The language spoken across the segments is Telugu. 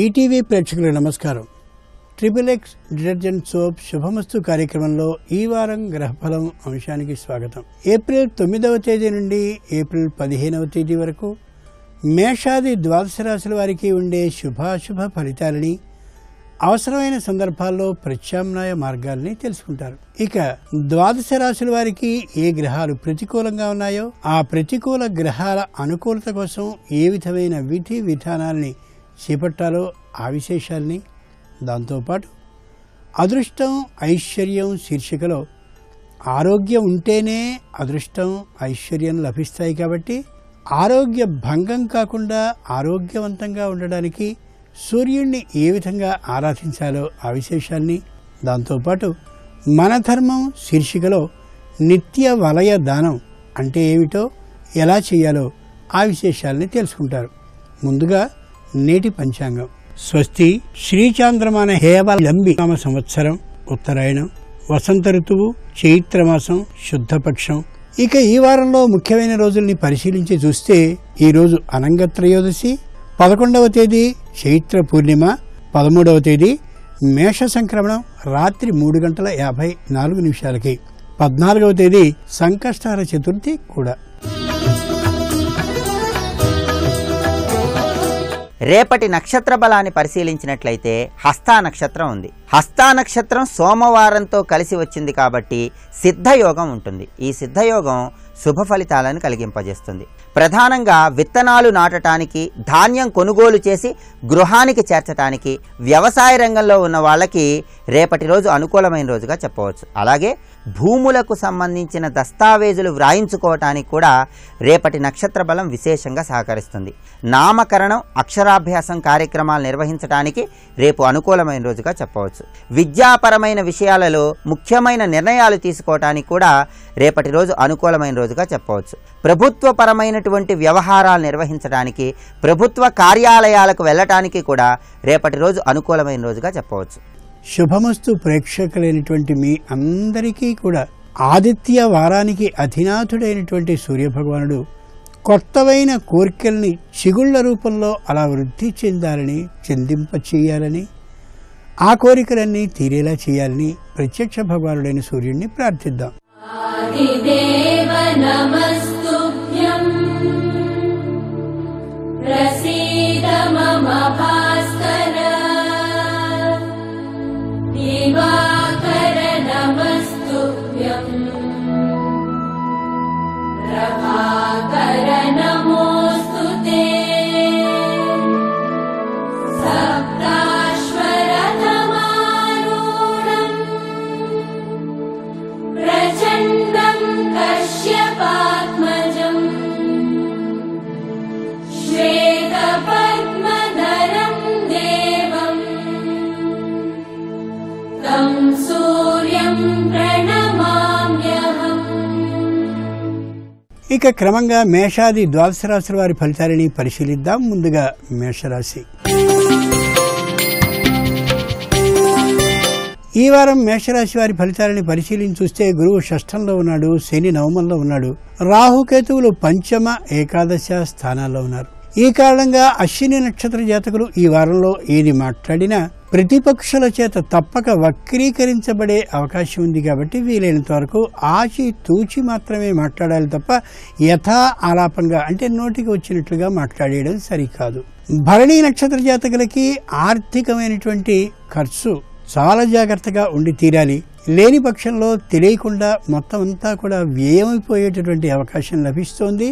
ఈటీవీ ప్రేక్షకులకు నమస్కారం. XXX డిటర్జెంట్ సోప్ శుభమస్తు కార్యక్రమంలో ఈ వారం గ్రహఫలం అంశానికి స్వాగతం. ఏప్రిల్ 9వ తేదీ నుండి ఏప్రిల్ 15వ తేదీ వరకు మేషాది ద్వాదశ రాశుల వారికి ఉండే శుభాశుభ ఫలితాలని, అవసరమైన సందర్భాల్లో ప్రత్యామ్నాయ మార్గాల్ని తెలుసుకుంటారు. ఇక ద్వాదశ రాశుల వారికి ఏ గ్రహాలు ప్రతికూలంగా ఉన్నాయో ఆ ప్రతికూల గ్రహాల అనుకూలత కోసం ఏ విధమైన విధి విధానాల్ని చేపట్టాలో ఆ విశేషాల్ని, దాంతోపాటు అదృష్టం ఐశ్వర్యం శీర్షికలో ఆరోగ్యం ఉంటేనే అదృష్టం ఐశ్వర్యం లభిస్తాయి కాబట్టి ఆరోగ్య భంగం కాకుండా ఆరోగ్యవంతంగా ఉండడానికి సూర్యుడిని ఏ విధంగా ఆరాధించాలో ఆ విశేషాల్ని, దాంతోపాటు మన ధర్మం శీర్షికలో నిత్య వలయ దానం అంటే ఏమిటో ఎలా చేయాలో ఆ విశేషాల్ని తెలుసుకుంటారు. ముందుగా నేటి పంచాంగం. స్వస్తి శ్రీచాంద్రమాన హేవలంబి నామ సంవత్సరం ఉత్తరాయణం, వసంత ఋతువు చైత్రమాసం శుద్ధపక్షం. ఇక ఈ వారంలో ముఖ్యమైన రోజుల్ని పరిశీలించి చూస్తే ఈరోజు అనంగత్రయోదశి, 11వ తేదీ చైత్ర పూర్ణిమ, 13వ తేదీ మేష సంక్రమణం రాత్రి 3:54, 14వ తేదీ సంకష్టహర చతుర్థి కూడా. రేపటి నక్షత్ర బలాన్ని పరిశీలించినట్లయితే హస్తా నక్షత్రం ఉంది. హస్తా నక్షత్రం సోమవారంతో కలిసి వచ్చింది కాబట్టి సిద్ధయోగం ఉంటుంది. ఈ సిద్ధయోగం శుభ ఫలితాలను కలిగింపజేస్తుంది. ప్రధానంగా విత్తనాలు నాటడానికి, ధాన్యం కొనుగోలు చేసి గృహానికి చేర్చడానికి, వ్యవసాయ రంగంలో ఉన్న వాళ్ళకి రేపటి రోజు అనుకూలమైన రోజుగా చెప్పవచ్చు. అలాగే భూములకు సంబంధించిన దస్తావేజులు వ్రాయించుకోవటానికి కూడా రేపటి నక్షత్ర బలం విశేషంగా సహకరిస్తుంది. నామకరణం, అక్షరాభ్యాసం కార్యక్రమాలు నిర్వహించడానికి రేపు అనుకూలమైన రోజుగా చెప్పవచ్చు. విద్యాపరమైన విషయాలలో ముఖ్యమైన నిర్ణయాలు తీసుకోవటానికి కూడా రేపటి రోజు అనుకూలమైన రోజుగా చెప్పవచ్చు. ప్రభుత్వపరమైనటువంటి వ్యవహారాలు నిర్వహించడానికి, ప్రభుత్వ కార్యాలయాలకు వెళ్ళటానికి కూడా రేపటి రోజు అనుకూలమైన రోజుగా చెప్పవచ్చు. శుభమస్తు ప్రేక్షకులైనటువంటి మీ అందరికీ కూడా ఆదిత్య వారానికి అధినాథుడైనటువంటి సూర్యభగవానుడు కొత్తవైన కోరికల్ని చిగుళ్ల రూపంలో అలా వృద్ధి చెందాలని, చెందింప చేయాలని, ఆ కోరికలన్నీ తీరేలా చేయాలని ప్రత్యక్ష భగవానుడైన సూర్యుడిని ప్రార్థిద్దాం. ఇక క్రమంగా మేషాది ద్వాదశ రాశుల వారి ఫలితాలని పరిశీలిద్దాం. ముందుగా మేషరాశి. ఈ వారం మేషరాశి వారి ఫలితాలని పరిశీలించి చూస్తే గురువు షష్ఠంలో ఉన్నాడు, శని నవమంలో ఉన్నాడు, రాహుకేతువులు పంచమ ఏకాదశ స్థానాల్లో ఉన్నారు. ఈ కారణంగా అశ్విని నక్షత్ర జాతకులు ఈ వారంలో ఏది మాట్లాడినా ప్రతిపక్షుల చేత తప్పక వక్రీకరించబడే అవకాశం ఉంది. కాబట్టి వీలైనంత వరకు ఆచి తూచి మాత్రమే మాట్లాడాలి తప్ప యథా ఆలాపంగా అంటే నోటికి వచ్చినట్లుగా మాట్లాడేయడం సరికాదు. భరణి నక్షత్ర జాతకులకి ఆర్థికమైనటువంటి ఖర్చు చాలా జాగ్రత్తగా ఉండి తీరాలి. లేని పక్షంలో తెలియకుండా మొత్తం అంతా కూడా వ్యయమైపోయేటటువంటి అవకాశం లభిస్తోంది.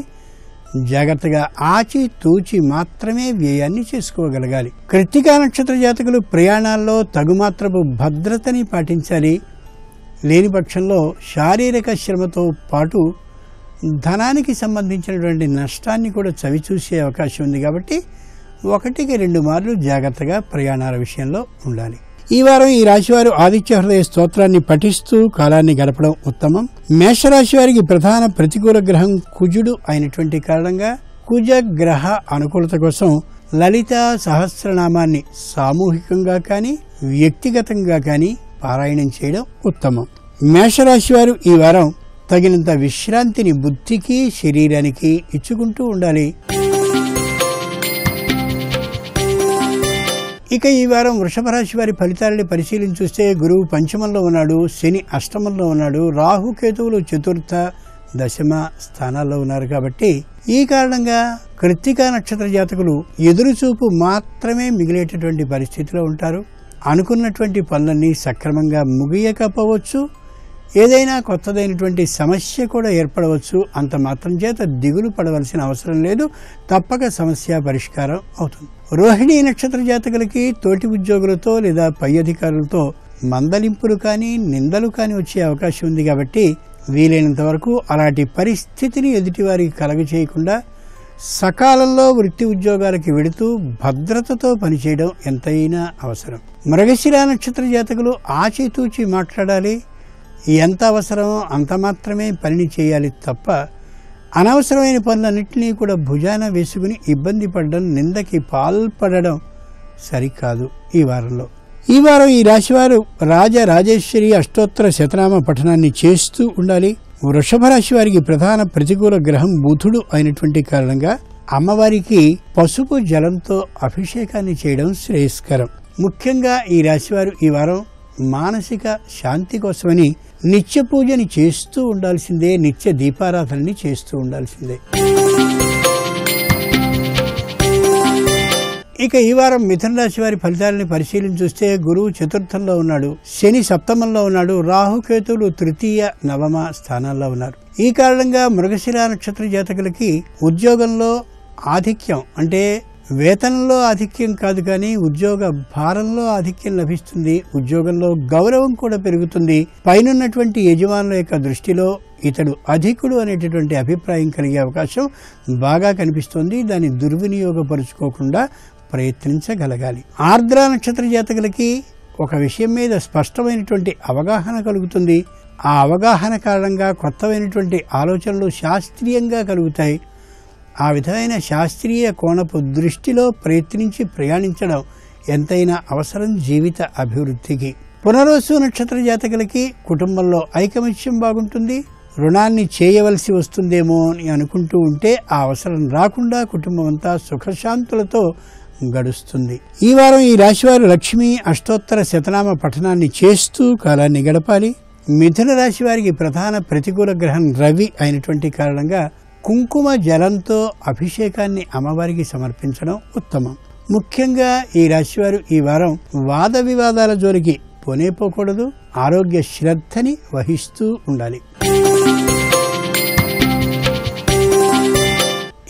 జాగ్రత్తగా ఆచి తూచి మాత్రమే వ్యయాన్ని చేసుకోగలగాలి. కృత్తికా నక్షత్ర జాతకులు ప్రయాణాల్లో తగుమాత్రపు భద్రతని పాటించాలి. లేని పక్షంలో శారీరక శ్రమతో పాటు ధనానికి సంబంధించినటువంటి నష్టాన్ని కూడా చవిచూసే అవకాశం ఉంది. కాబట్టి 1-2 మార్లు జాగ్రత్తగా ప్రయాణాల విషయంలో ఉండాలి. ఈ వారం ఈ రాశివారు ఆదిత్య హృదయ స్తోత్రాన్ని పఠిస్తూ కాలాన్ని గడపడం ఉత్తమం. మేషరాశి వారికి ప్రధాన ప్రతికూల గ్రహం కుజుడు అయినటువంటి కారణంగా కుజ గ్రహ అనుకూలత కోసం లలిత సహస్రనామాన్ని సామూహికంగా కానీ వ్యక్తిగతంగా కానీ పారాయణం చేయడం ఉత్తమం. మేషరాశి వారు ఈ వారం తగినంత విశ్రాంతిని బుద్ధికి శరీరానికి ఇచ్చుకుంటూ ఉండాలి. ఇక ఈ వారం వృషభ రాశి వారి ఫలితాలని పరిశీలించి చూస్తే గురువు పంచమంలో ఉన్నాడు, శని అష్టమంలో ఉన్నాడు, రాహుకేతువులు చతుర్థ దశమ స్థానాల్లో ఉన్నారు. కాబట్టి ఈ కారణంగా కృత్తికా నక్షత్ర జాతకులు ఎదురుచూపు మాత్రమే మిగిలేటటువంటి పరిస్థితిలో ఉంటారు. అనుకున్నటువంటి పనులన్నీ సక్రమంగా ముగియకపోవచ్చు, ఏదైనా కొత్తదైనటువంటి సమస్య కూడా ఏర్పడవచ్చు. అంత మాత్రం చేత దిగులు పడవలసిన అవసరం లేదు, తప్పక సమస్య పరిష్కారం అవుతుంది. రోహిణీ నక్షత్ర జాతకులకి తోటి ఉద్యోగులతో లేదా పై అధికారులతో మందలింపులు కానీ నిందలు కానీ వచ్చే అవకాశం ఉంది. కాబట్టి వీలైనంత వరకు అలాంటి పరిస్థితిని ఎదుటివారికి కలగచేయకుండా సకాలంలో వృత్తి ఉద్యోగాలకి వెడుతూ భద్రతతో పనిచేయడం ఎంతైనా అవసరం. మృగశిర నక్షత్ర జాతకులు ఆచితూచి మాట్లాడాలి. ఎంత అవసరమో అంత మాత్రమే పనిని చేయాలి తప్ప అనవసరమైన పనులన్నింటినీ కూడా భుజాన వేసుకుని ఇబ్బంది పడడం, నిందకి పాల్పడడం సరికాదు. ఈ వారం ఈ రాశివారు రాజరాజేశ్వరి అష్టోత్తర శతనామ పఠనాన్ని చేస్తూ ఉండాలి. వృషభ రాశి వారికి ప్రధాన ప్రతికూల గ్రహం బుధుడు అయినటువంటి కారణంగా అమ్మవారికి పసుపు జలంతో అభిషేకాన్ని చేయడం శ్రేయస్కరం. ముఖ్యంగా ఈ రాశివారు ఈ వారం మానసిక శాంతి కోసమని నిత్య పూజని చేస్తూ ఉండాల్సిందే, నిత్య దీపారాధనని చేస్తూ ఉండాల్సిందే. ఇక ఈ వారం మిథున రాశి వారి ఫలితాలని పరిశీలించి చూస్తే గురువు చతుర్థంలో ఉన్నాడు, శని సప్తమంలో ఉన్నాడు, రాహుకేతువులు తృతీయ నవమ స్థానాల్లో ఉన్నారు. ఈ కారణంగా మృగశిర నక్షత్ర జాతకులకి ఉద్యోగంలో ఆధిక్యం, అంటే వేతనంలో ఆధిక్యం కాదు కానీ ఉద్యోగ భారంలో ఆధిక్యం లభిస్తుంది. ఉద్యోగంలో గౌరవం కూడా పెరుగుతుంది. పైనున్నటువంటి యజమానుల యొక్క దృష్టిలో ఇతడు అధికుడు అనేటటువంటి అభిప్రాయం కలిగే అవకాశం బాగా కనిపిస్తుంది. దాన్ని దుర్వినియోగపరుచుకోకుండా ప్రయత్నించగలగాలి. ఆర్ద్ర నక్షత్ర జాతకులకి ఒక విషయం మీద స్పష్టమైనటువంటి అవగాహన కలుగుతుంది. ఆ అవగాహన కారణంగా కొత్తమైనటువంటి ఆలోచనలు శాస్త్రీయంగా కలుగుతాయి. ఆ విధమైన శాస్త్రీయ కోణపు దృష్టిలో ప్రయత్నించి ప్రయాణించడం ఎంతైనా అవసరం జీవిత అభివృద్ధికి. పునర్వసు నక్షత్ర జాతకులకి కుటుంబంలో ఐకమత్యం బాగుంటుంది. రుణాన్ని చేయవలసి వస్తుందేమో అని అనుకుంటూ ఉంటే ఆ అవసరం రాకుండా కుటుంబం అంతా సుఖశాంతులతో గడుస్తుంది. ఈ వారం ఈ రాశివారు లక్ష్మీ అష్టోత్తర శతనామ పఠనాన్ని చేస్తూ కాలాన్ని గడపాలి. మిథున రాశి వారికి ప్రధాన ప్రతికూల గ్రహం రవి అయినటువంటి కారణంగా కుంకుమ జలంతో అభిషేకాన్ని అమ్మవారికి సమర్పించడం ఉత్తమం. ముఖ్యంగా ఈ రాశివారు ఈ వారం వాద వివాదాల జోలికి పోనేపోకూడదు. ఆరోగ్య శ్రద్ధని వహిస్తూ ఉండాలి.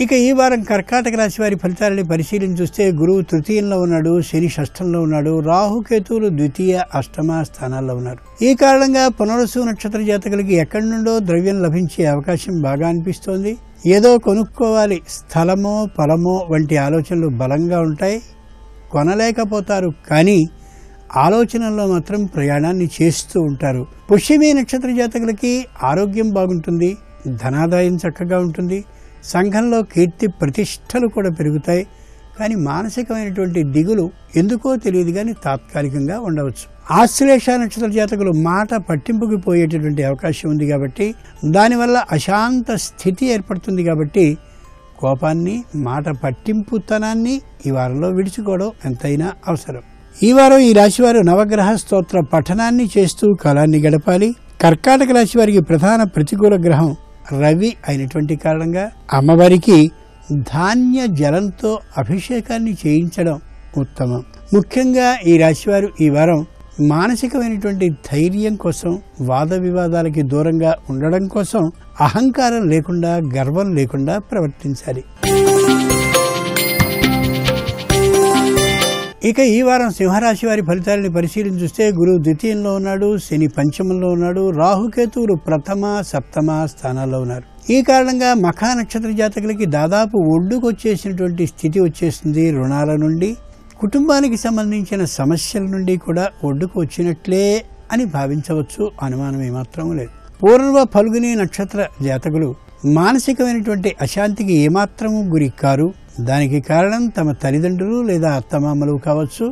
ఇక ఈ వారం కర్కాటక రాశి వారి ఫలితాలని పరిశీలించి చూస్తే గురువు తృతీయంలో ఉన్నాడు, శని షష్ఠంలో ఉన్నాడు, రాహుకేతువులు ద్వితీయ అష్టమ స్థానాల్లో ఉన్నారు. ఈ కారణంగా పునర్వసు నక్షత్ర జాతకులకి ఎక్కడి నుండో ద్రవ్యం లభించే అవకాశం బాగా అనిపిస్తోంది. ఏదో కొనుక్కోవాలి, స్థలమో పొలమో వంటి ఆలోచనలు బలంగా ఉంటాయి. కొనలేకపోతారు కానీ ఆలోచనల్లో మాత్రం ప్రయాణాన్ని చేస్తూ ఉంటారు. పుష్యమి నక్షత్ర జాతకులకి ఆరోగ్యం బాగుంటుంది, ధనాదాయం చక్కగా ఉంటుంది, సంఘంలో కీర్తి ప్రతిష్టలు కూడా పెరుగుతాయి. కానీ మానసికమైనటువంటి దిగులు ఎందుకో తెలియదు కానీ తాత్కాలికంగా ఉండవచ్చు. ఆశ్లేష నక్షత్ర జాతకులు మాట పట్టింపుకి పోయేటటువంటి అవకాశం ఉంది కాబట్టి దానివల్ల అశాంత స్థితి ఏర్పడుతుంది. కాబట్టి కోపాన్ని, మాట పట్టింపుతనాన్ని ఈ వారంలో విడుచుకోవడం ఎంతైనా అవసరం. ఈ వారం ఈ రాశివారు నవగ్రహ స్తోత్ర పఠనాన్ని చేస్తూ కాలాన్ని గడపాలి. కర్కాటక రాశి వారికి ప్రధాన ప్రతికూల గ్రహం రవి అయినటువంటి కారణంగా అమ్మవారికి ధాన్య జలంతో అభిషేకాన్ని చేయించడం ఉత్తమం. ముఖ్యంగా ఈ రాశివారు ఈ వారం మానసికమైనటువంటి ధైర్యం కోసం, వాద వివాదాలకి దూరంగా ఉండడం కోసం అహంకారం లేకుండా, గర్వం లేకుండా ప్రవర్తించాలి. ఇక ఈ వారం సింహరాశి వారి ఫలితాలని పరిశీలించి చూస్తే గురువు ద్వితీయంలో ఉన్నాడు, శని పంచమంలో ఉన్నాడు, రాహుకేతువులు ప్రథమ సప్తమ స్థానాల్లో ఉన్నారు. ఈ కారణంగా మఖా నక్షత్ర జాతకులకి దాదాపు ఒడ్డుకొచ్చేసినటువంటి స్థితి వచ్చేస్తుంది. రుణాల నుండి, కుటుంబానికి సంబంధించిన సమస్యల నుండి కూడా ఒడ్డుకు వచ్చినట్లే అని భావించవచ్చు. అనుమానం ఏమాత్రం లేదు. పూర్వ ఫల్గుని నక్షత్ర జాతకులు మానసికమైనటువంటి అశాంతికి ఏమాత్రము గురి కారు. దానికి కారణం తమ తల్లిదండ్రులు లేదా అత్తమామలు కావచ్చు.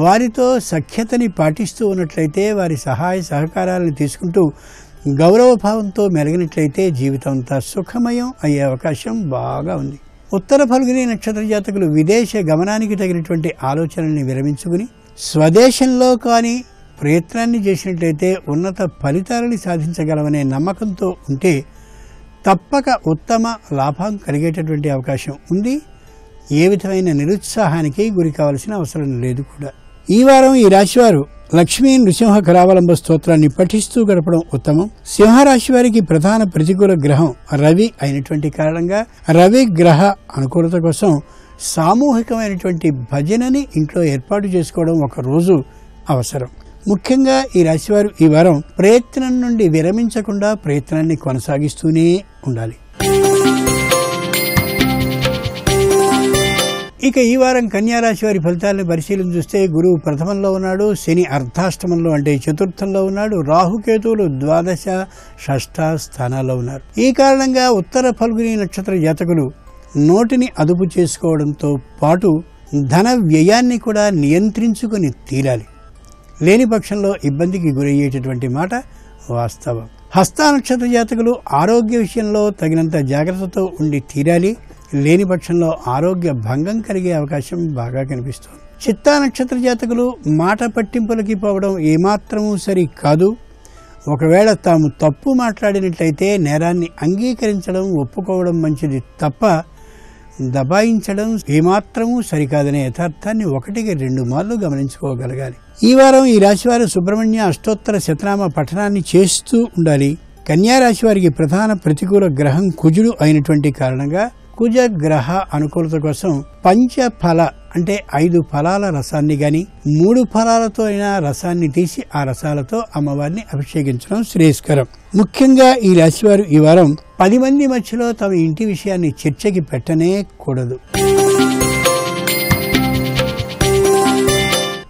వారితో సఖ్యతని పాటిస్తూ ఉన్నట్లయితే, వారి సహాయ సహకారాలను తీసుకుంటూ గౌరవభావంతో మెలిగినట్లయితే జీవితం అంతా సుఖమయం అయ్యే అవకాశం బాగా ఉంది. ఉత్తర ఫల్గుని నక్షత్ర జాతకులు విదేశ గమనానికి తగినటువంటి ఆలోచనల్ని విరమించుకుని స్వదేశంలో కానీ ప్రయత్నాన్ని చేసినట్లయితే ఉన్నత ఫలితాలని సాధించగలమనే నమ్మకంతో ఉంటే తప్పక ఉత్తమ లాభం కలిగేటటువంటి అవకాశం ఉంది. ఏ విధమైన నిరుత్సాహానికి గురి కావాల్సిన అవసరం లేదు కూడా. ఈ వారం ఈ రాశివారు లక్ష్మీ నృసింహ కరావలంబ స్తోత్రాన్ని పఠిస్తూ గడపడం ఉత్తమం. సింహరాశి వారికి ప్రధాన ప్రతికూల గ్రహం రవి అయినటువంటి కారణంగా రవి గ్రహ అనుకూలత కోసం సామూహికమైనటువంటి భజనని ఇంట్లో ఏర్పాటు చేసుకోవడం ఒక రోజు అవసరం. ముఖ్యంగా ఈ రాశివారు ఈ వారం ప్రయత్నం నుండి విరమించకుండా ప్రయత్నాన్ని కొనసాగిస్తూనే ఉండాలి. ఇక ఈ వారం కన్యారాశి వారి ఫలితాలను పరిశీలన చూస్తే గురువు ప్రథమంలో ఉన్నాడు, శని అర్ధాష్టమంలో అంటే చతుర్థంలో ఉన్నాడు, రాహుకేతువులు ద్వాదశ షష్ఠ స్థానాల్లో ఉన్నారు. ఈ కారణంగా ఉత్తర ఫల్గుని నక్షత్ర జాతకులు నోటిని అదుపు చేసుకోవడంతో పాటు ధన వ్యయాన్ని కూడా నియంత్రించుకుని తీరాలి. లేని పక్షంలో ఇబ్బందికి గురయ్యేటటువంటి మాట వాస్తవం. హస్త నక్షత్ర జాతకులు ఆరోగ్య విషయంలో తగినంత జాగ్రత్తతో ఉండి తీరాలి. లేని పక్షంలో ఆరోగ్య భంగం కలిగే అవకాశం బాగా కనిపిస్తోంది. చిత్తా నక్షత్ర జాతకులు మాట పట్టింపులకి పోవడం ఏమాత్రమూ సరి కాదు. ఒకవేళ తాము తప్పు మాట్లాడినట్లయితే నేరాన్ని అంగీకరించడం ఒప్పుకోవడం మంచిది తప్ప దబాయించడం ఏమాత్రమూ సరికాదనే యథార్థాన్ని 1-2 మార్లు గమనించుకోగలగాలి. ఈ వారం ఈ రాశివారు సుబ్రహ్మణ్య అష్టోత్తర శతనామ పఠనాన్ని చేస్తూ ఉండాలి. కన్యా రాశి వారికి ప్రధాన ప్రతికూల గ్రహం కుజుడు అయినటువంటి కారణంగా కుజ గ్రహ అనుకూలత కోసం పంచఫల అంటే 5 ఫలాల రసాన్ని గాని 3 ఫలాలతో అయినా రసాన్ని తీసి ఆ రసాలతో అమ్మవారిని అభిషేకించడం శ్రేయస్కరం. ముఖ్యంగా ఈ రాశివారు ఈ వారం 10 మంది మధ్యలో తమ ఇంటి విషయాన్ని చర్చకి పెట్టనే కూడదు.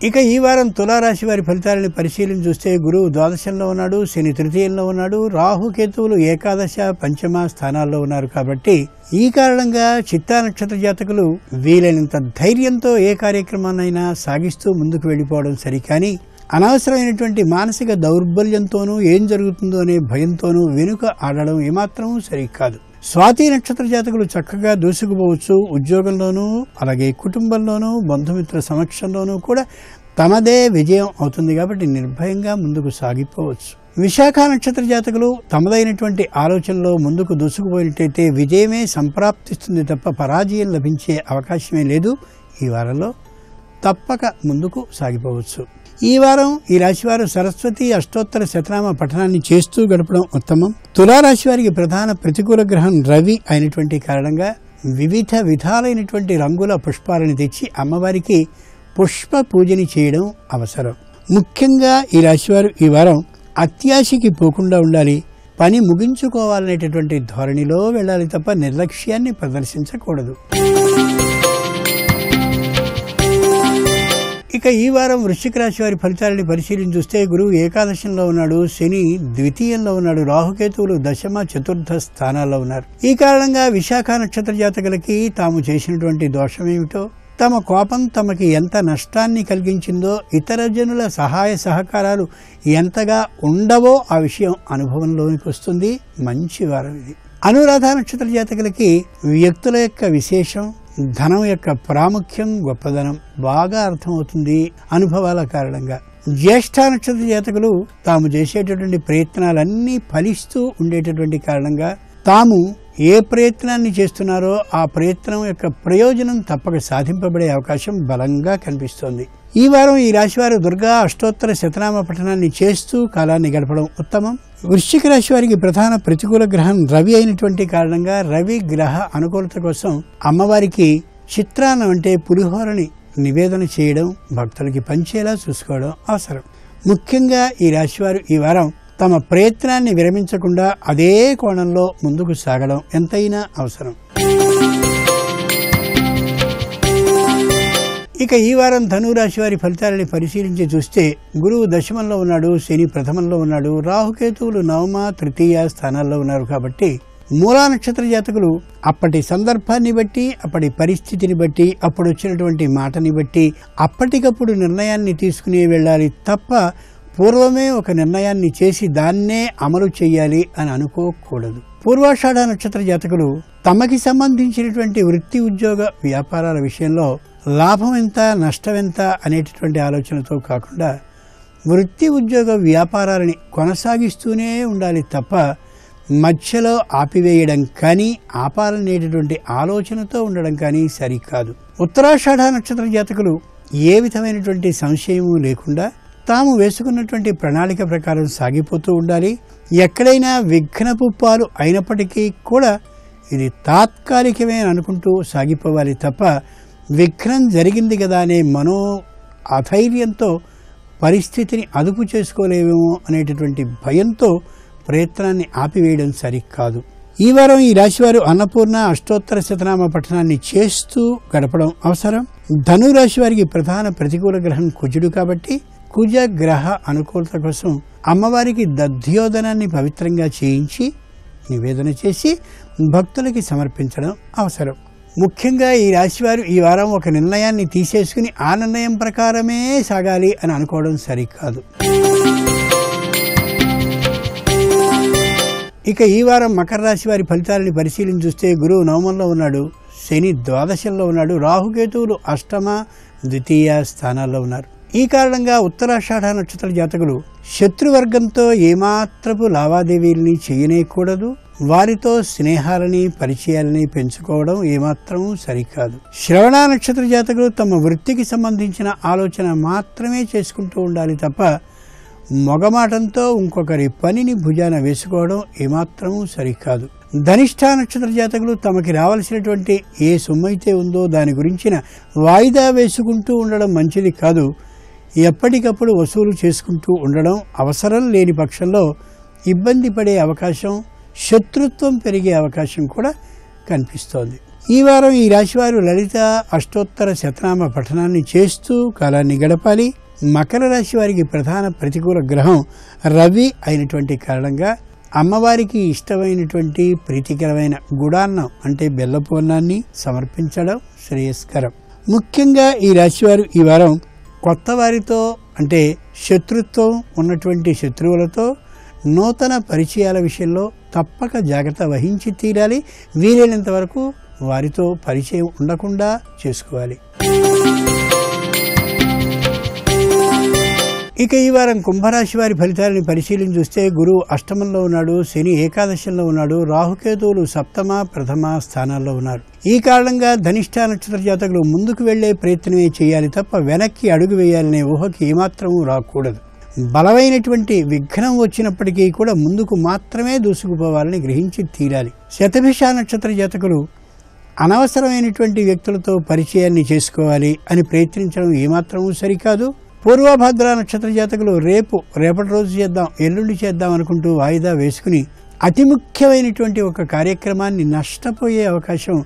ఇక ఈ వారం తులారాశి వారి ఫలితాలను పరిశీలన చూస్తే గురువు ద్వాదశంలో ఉన్నాడు, శని తృతీయంలో ఉన్నాడు, రాహుకేతువులు ఏకాదశ పంచమ స్థానాల్లో ఉన్నారు. కాబట్టి ఈ కారణంగా చిత్తా నక్షత్ర జాతకులు వీలైనంత ధైర్యంతో ఏ కార్యక్రమాన్నైనా సాగిస్తూ ముందుకు వెళ్ళిపోవడం సరికాని అనవసరమైనటువంటి మానసిక దౌర్బల్యంతోనూ ఏం జరుగుతుందో అనే భయంతోనూ వెనుక ఆడడం ఏమాత్రమూ సరికాదు. స్వాతి నక్షత్ర జాతకులు చక్కగా దూసుకుపోవచ్చు. ఉద్యోగంలోనూ అలాగే కుటుంబంలోనూ బంధుమిత్రుల సమక్షంలోనూ కూడా తమదే విజయం అవుతుంది కాబట్టి నిర్భయంగా ముందుకు సాగిపోవచ్చు. విశాఖ నక్షత్ర జాతకులు తమదైనటువంటి ఆలోచనలో ముందుకు దూసుకుపోయినట్టయితే విజయమే సంప్రాప్తిస్తుంది తప్ప పరాజయం లభించే అవకాశమే లేదు. ఈ వారంలో తప్పక ముందుకు సాగిపోవచ్చు. ఈ వారం ఈ రాశివారు సరస్వతి అష్టోత్తర శతనామ పఠనాన్ని చేస్తూ గడపడం ఉత్తమం. తులారాశి వారికి ప్రధాన ప్రతికూల గ్రహం రవి అయినటువంటి కారణంగా వివిధ విధాలైనటువంటి రంగుల పుష్పాలను తెచ్చి అమ్మవారికి పుష్ప పూజని చేయడం అవసరం. ముఖ్యంగా ఈ రాశివారు ఈ వారం అత్యాశకి పోకుండా ఉండాలి. పని ముగించుకోవాలనేటటువంటి ధోరణిలో వెళ్ళాలి తప్ప నిర్లక్ష్యాన్ని ప్రదర్శించకూడదు. ఇక ఈ వారం వృశ్చిక రాశి వారి ఫలితాలని పరిశీలించి చూస్తే గురువు ఏకాదశంలో ఉన్నాడు, శని ద్వితీయంలో ఉన్నాడు, రాహుకేతువులు దశమ చతుర్థ స్థానాల్లో ఉన్నారు. ఈ కారణంగా విశాఖ నక్షత్ర జాతకులకి తాము చేసినటువంటి దోషమేమిటో, తమ కోపం తమకి ఎంత నష్టాన్ని కలిగించిందో, ఇతర జనుల సహాయ సహకారాలు ఎంతగా ఉండవో ఆ విషయం అనుభవంలోనికి వస్తుంది. మంచి వారం ఇది. అనురాధ నక్షత్ర జాతకులకి వ్యక్తుల యొక్క విశేషం, ధనం యొక్క ప్రాముఖ్యం, గొప్పదనం బాగా అర్థమవుతుంది అనుభవాల కారణంగా. జ్యేష్ఠ నక్షత్ర జాతకులు తాము చేసేటటువంటి ప్రయత్నాలన్నీ ఫలిస్తూ ఉండేటటువంటి కారణంగా తాము ఏ ప్రయత్నాన్ని చేస్తున్నారో ఆ ప్రయత్నం యొక్క ప్రయోజనం తప్పక సాధింపబడే అవకాశం బలంగా కనిపిస్తోంది. ఈ వారం ఈ రాశివారు దుర్గా అష్టోత్తర శతనామ పఠనాన్ని చేస్తూ కాలాన్ని గడపడం ఉత్తమం. వృశ్చిక రాశి వారికి ప్రధాన ప్రతికూల గ్రహం రవి అయినటువంటి కారణంగా రవి గ్రహ అనుకూలత కోసం అమ్మవారికి చిత్రాన్నం అంటే పులిహోరని నివేదన చేయడం, భక్తులకి పంచేలా చూసుకోవడం అవసరం. ముఖ్యంగా ఈ రాశివారు ఈ వారం తమ ప్రయత్నాన్ని విరమించకుండా అదే కోణంలో ముందుకు సాగడం ఎంతైనా అవసరం. ఇక ఈ వారం ధనురాశి వారి ఫలితాలని పరిశీలించి చూస్తే గురువు దశమంలో ఉన్నాడు, శని ప్రథమంలో ఉన్నాడు, రాహుకేతువులు నవమ తృతీయ స్థానాల్లో ఉన్నారు. కాబట్టి మూలా నక్షత్ర జాతకులు అప్పటి సందర్భాన్ని బట్టి, అప్పటి పరిస్థితిని బట్టి, అప్పుడు వచ్చినటువంటి మాటని బట్టి అప్పటికప్పుడు నిర్ణయాన్ని తీసుకుని వెళ్ళాలి తప్ప పూర్వమే ఒక నిర్ణయాన్ని చేసి దాన్నే అమలు చేయాలి అని అనుకోకూడదు. పూర్వాషాఢ నక్షత్ర జాతకులు తమకి సంబంధించినటువంటి వృత్తి ఉద్యోగ వ్యాపారాల విషయంలో లాభం ఎంత నష్టం ఎంత అనేటటువంటి ఆలోచనతో కాకుండా వృత్తి ఉద్యోగ వ్యాపారాలని కొనసాగిస్తూనే ఉండాలి తప్ప మధ్యలో ఆపివేయడం కానీ ఆపాలనేటటువంటి ఆలోచనతో ఉండడం కానీ సరికాదు. ఉత్తరాషాఢ నక్షత్ర జాతకులు ఏ విధమైనటువంటి సంశయము లేకుండా తాము వేసుకున్నటువంటి ప్రణాళిక ప్రకారం సాగిపోతూ ఉండాలి. ఎక్కడైనా విఘ్నపు పాలు అయినప్పటికీ కూడా ఇది తాత్కాలికమే అనుకుంటూ సాగిపోవాలి తప్ప విఘ్నం జరిగింది కదా అనే మనో అధైర్యంతో పరిస్థితిని అదుపు చేసుకోలేమేమో అనేటటువంటి భయంతో ప్రయత్నాన్ని ఆపివేయడం సరికాదు. ఈ వారం ఈ రాశివారు అన్నపూర్ణ అష్టోత్తర శతనామ పఠనాన్ని చేస్తూ గడపడం అవసరం. ధను రాశి వారికి ప్రధాన ప్రతికూల గ్రహం కుజుడు కాబట్టి కుజ గ్రహ అనుకూలత కోసం అమ్మవారికి దధ్యోదనాన్ని పవిత్రంగా చేయించి నివేదన చేసి భక్తులకి సమర్పించడం అవసరం. ముఖ్యంగా ఈ రాశివారు ఈ వారం ఒక నిర్ణయాన్ని తీసేసుకుని ఆ నిర్ణయం ప్రకారమే సాగాలి అని అనుకోవడం సరికాదు. ఇక ఈ వారం మకర రాశి వారి ఫలితాలని పరిశీలించి చూస్తే గురువు నవమంలో ఉన్నాడు, శని ద్వాదశంలో ఉన్నాడు, రాహుకేతువులు అష్టమ ద్వితీయ స్థానాల్లో ఉన్నారు. ఈ కారణంగా ఉత్తరాషాఢ నక్షత్ర జాతకులు శత్రువర్గంతో ఏమాత్రపు లావాదేవీల్ని చేయనేకూడదు. వారితో స్నేహాలని పరిచయాలని పెంచుకోవడం ఏమాత్రం సరికాదు. శ్రవణ నక్షత్ర జాతకులు తమ వృత్తికి సంబంధించిన ఆలోచన మాత్రమే చేసుకుంటూ ఉండాలి తప్ప మొగమాటంతో ఇంకొకరి పనిని భుజాన వేసుకోవడం ఏమాత్రం సరికాదు. ధనిష్ఠ నక్షత్ర జాతకులు తమకి రావాల్సినటువంటి ఏ సొమ్మైతే ఉందో దాని గురించిన వాయిదా వేసుకుంటూ ఉండడం మంచిది కాదు. ఎప్పటికప్పుడు వసూలు చేసుకుంటూ ఉండడం అవసరం లేని పక్షంలో ఇబ్బంది పడే అవకాశం, శత్రుత్వం పెరిగే అవకాశం కూడా కనిపిస్తోంది. ఈ వారం ఈ రాశివారు లలిత అష్టోత్తర శతనామ పఠనాన్ని చేస్తూ కాలాన్ని గడపాలి. మకర రాశి వారికి ప్రధాన ప్రతికూల గ్రహం రవి అయినటువంటి కారణంగా అమ్మవారికి ఇష్టమైనటువంటి ప్రీతికరమైన గుడాన్నం అంటే బెల్లపు అన్నాన్ని సమర్పించడం శ్రేయస్కరం. ముఖ్యంగా ఈ రాశివారు ఈ వారం కొత్త వారితో అంటే శత్రుత్వం ఉన్నటువంటి శత్రువులతో నూతన పరిచయాల విషయంలో తప్పక జాగ్రత్త వహించి తీరాలి. వీలైనంత వరకు వారితో పరిచయం ఉండకుండా చేసుకోవాలి. ఇక ఈ వారం కుంభరాశి వారి ఫలితాలను పరిశీలించి చూస్తే గురువు అష్టమంలో ఉన్నాడు, శని ఏకాదశంలో ఉన్నాడు, రాహుకేతువులు సప్తమ ప్రథమ స్థానాల్లో ఉన్నారు. ఈ కారణంగా ధనిష్ఠ నక్షత్ర జాతకులు ముందుకు వెళ్లే ప్రయత్నమే చేయాలి తప్ప వెనక్కి అడుగు వేయాలనే ఊహకి ఏమాత్రమూ రాకూడదు. బలమైనటువంటి విఘ్నం వచ్చినప్పటికీ కూడా ముందుకు మాత్రమే దూసుకుపోవాలని గ్రహించి తీరాలి. శతభిష నక్షత్ర జాతకులు అనవసరమైనటువంటి వ్యక్తులతో పరిచయాన్ని చేసుకోవాలి అని ప్రయత్నించడం ఏమాత్రమూ సరికాదు. పూర్వభద్ర నక్షత్ర జాతకులు రేపటి రోజు చేద్దాం, ఎల్లుండి చేద్దాం అనుకుంటూ వాయిదా వేసుకుని అతి ముఖ్యమైనటువంటి ఒక కార్యక్రమాన్ని నష్టపోయే అవకాశం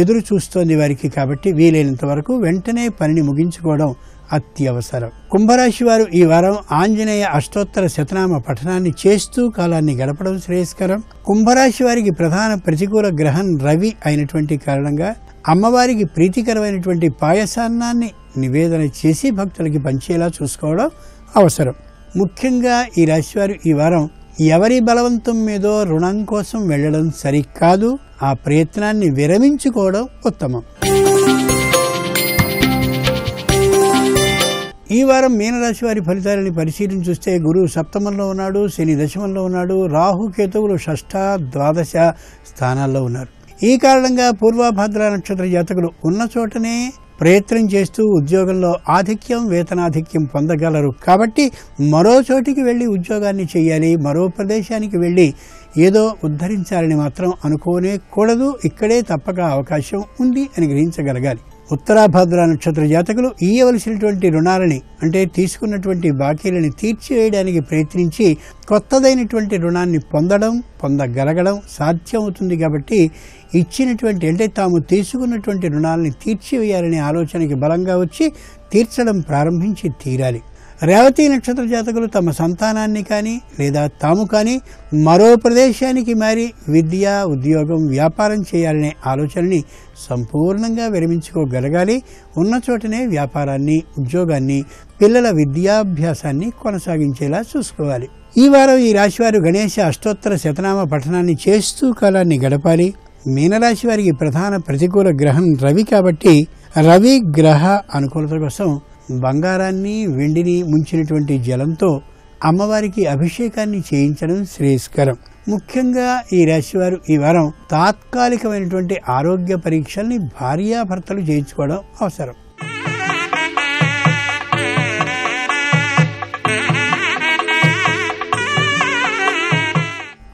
ఎదురు చూస్తోంది వారికి. కాబట్టి వీలైనంత వరకు వెంటనే పనిని ముగించుకోవడం అత్యవసరం. కుంభరాశి వారు ఈ వారం ఆంజనేయ అష్టోత్తర శతనామ పఠనాన్ని చేస్తూ కాలాన్ని గడపడం శ్రేయస్కరం. కుంభరాశి వారికి ప్రధాన ప్రతికూల గ్రహం రవి అయినటువంటి కారణంగా అమ్మవారికి ప్రీతికరమైనటువంటి పాయసాన్నాన్ని నివేదన చేసి భక్తులకి పంచేలా చూసుకోవడం అవసరం. ముఖ్యంగా ఈ రాశివారు ఈ వారం ఎవరి బలవంతం మీదో రుణం కోసం వెళ్లడం సరికాదు. ఆ ప్రయత్నాన్ని విరమించుకోవడం ఉత్తమం. ఈ వారం మీనరాశి వారి ఫలితాలని పరిశీలించి చూస్తే గురువు సప్తమంలో ఉన్నాడు, శని దశమంలో ఉన్నాడు, రాహుకేతువులు షష్ఠ ద్వాదశ స్థానాల్లో ఉన్నారు. ఈ కారణంగా పూర్వభద్ర నక్షత్ర జాతకులు ఉన్న చోటనే ప్రయత్నం చేస్తూ ఉద్యోగంలో ఆధిక్యం వేతనాధిక్యం పొందగలరు. కాబట్టి మరో చోటికి వెళ్ళి ఉద్యోగాన్ని చేయాలి, మరో ప్రదేశానికి వెళ్ళి ఏదో ఉద్ధరించాలని మాత్రం అనుకోనే కూడదు. ఇక్కడే తప్పక అవకాశం ఉంది అని గ్రహించగలగాలి. ఉత్తరాభద్ర నక్షత్ర జాతకులు ఇయ్యవలసినటువంటి రుణాలని అంటే తీసుకున్నటువంటి బాకీలని తీర్చివేయడానికి ప్రయత్నించి కొత్తదైనటువంటి రుణాన్ని పొందగలగడం సాధ్యమవుతుంది. కాబట్టి ఇచ్చినటువంటి అంటే తాము తీసుకున్నటువంటి రుణాలని తీర్చివేయాలనే ఆలోచనకి బలంగా వచ్చి తీర్చడం ప్రారంభించి తీరాలి. రేవతి నక్షత్ర జాతకులు తమ సంతానాన్ని కానీ లేదా తాము కానీ మరో ప్రదేశానికి మారి విద్య, ఉద్యోగం, వ్యాపారం చేయాలనే ఆలోచనని సంపూర్ణంగా విరమించుకోగలగాలి. ఉన్న చోటనే వ్యాపారాన్ని, ఉద్యోగాన్ని, పిల్లల విద్యాభ్యాసాన్ని కొనసాగించేలా చూసుకోవాలి. ఈ వారం ఈ రాశివారు గణేశ అష్టోత్తర శతనామ పఠనాన్ని చేస్తూ కాలాన్ని గడపాలి. మీనరాశి వారికి ప్రధాన ప్రతికూల గ్రహం రవి కాబట్టి రవి గ్రహ అనుకూలత కోసం బంగారాన్ని, వెండిని ముంచినటువంటి జలంతో అమ్మవారికి అభిషేకాన్ని చేయించడం శ్రేయస్కరం. ముఖ్యంగా ఈ రాశివారు ఈ వారం తాత్కాలికమైనటువంటి ఆరోగ్య పరీక్షల్ని భార్యాభర్తలు చేయించుకోవడం అవసరం.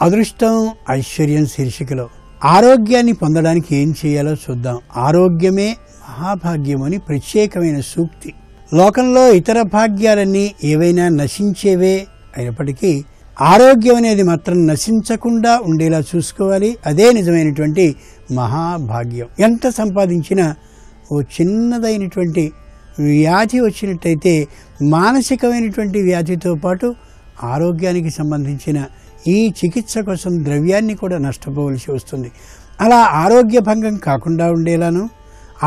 అదృష్టం ఐశ్వర్యం శీర్షికలో ఆరోగ్యాన్ని పొందడానికి ఏం చేయాలో చూద్దాం. ఆరోగ్యమే మహాభాగ్యం అని ప్రత్యేకమైన సూక్తి. లోకంలో ఇతర భాగ్యాలన్నీ ఏవైనా నశించేవే అయినప్పటికీ ఆరోగ్యం అనేది మాత్రం నశించకుండా ఉండేలా చూసుకోవాలి. అదే నిజమైనటువంటి మహాభాగ్యం. ఎంత సంపాదించినా ఓ చిన్నదైనటువంటి వ్యాధి వచ్చినట్టయితే మానసికమైనటువంటి వ్యాధితో పాటు ఆరోగ్యానికి సంబంధించిన ఈ చికిత్స కోసం ద్రవ్యాన్ని కూడా నష్టపోవలసి వస్తుంది. అలా ఆరోగ్య భంగం కాకుండా ఉండేలాను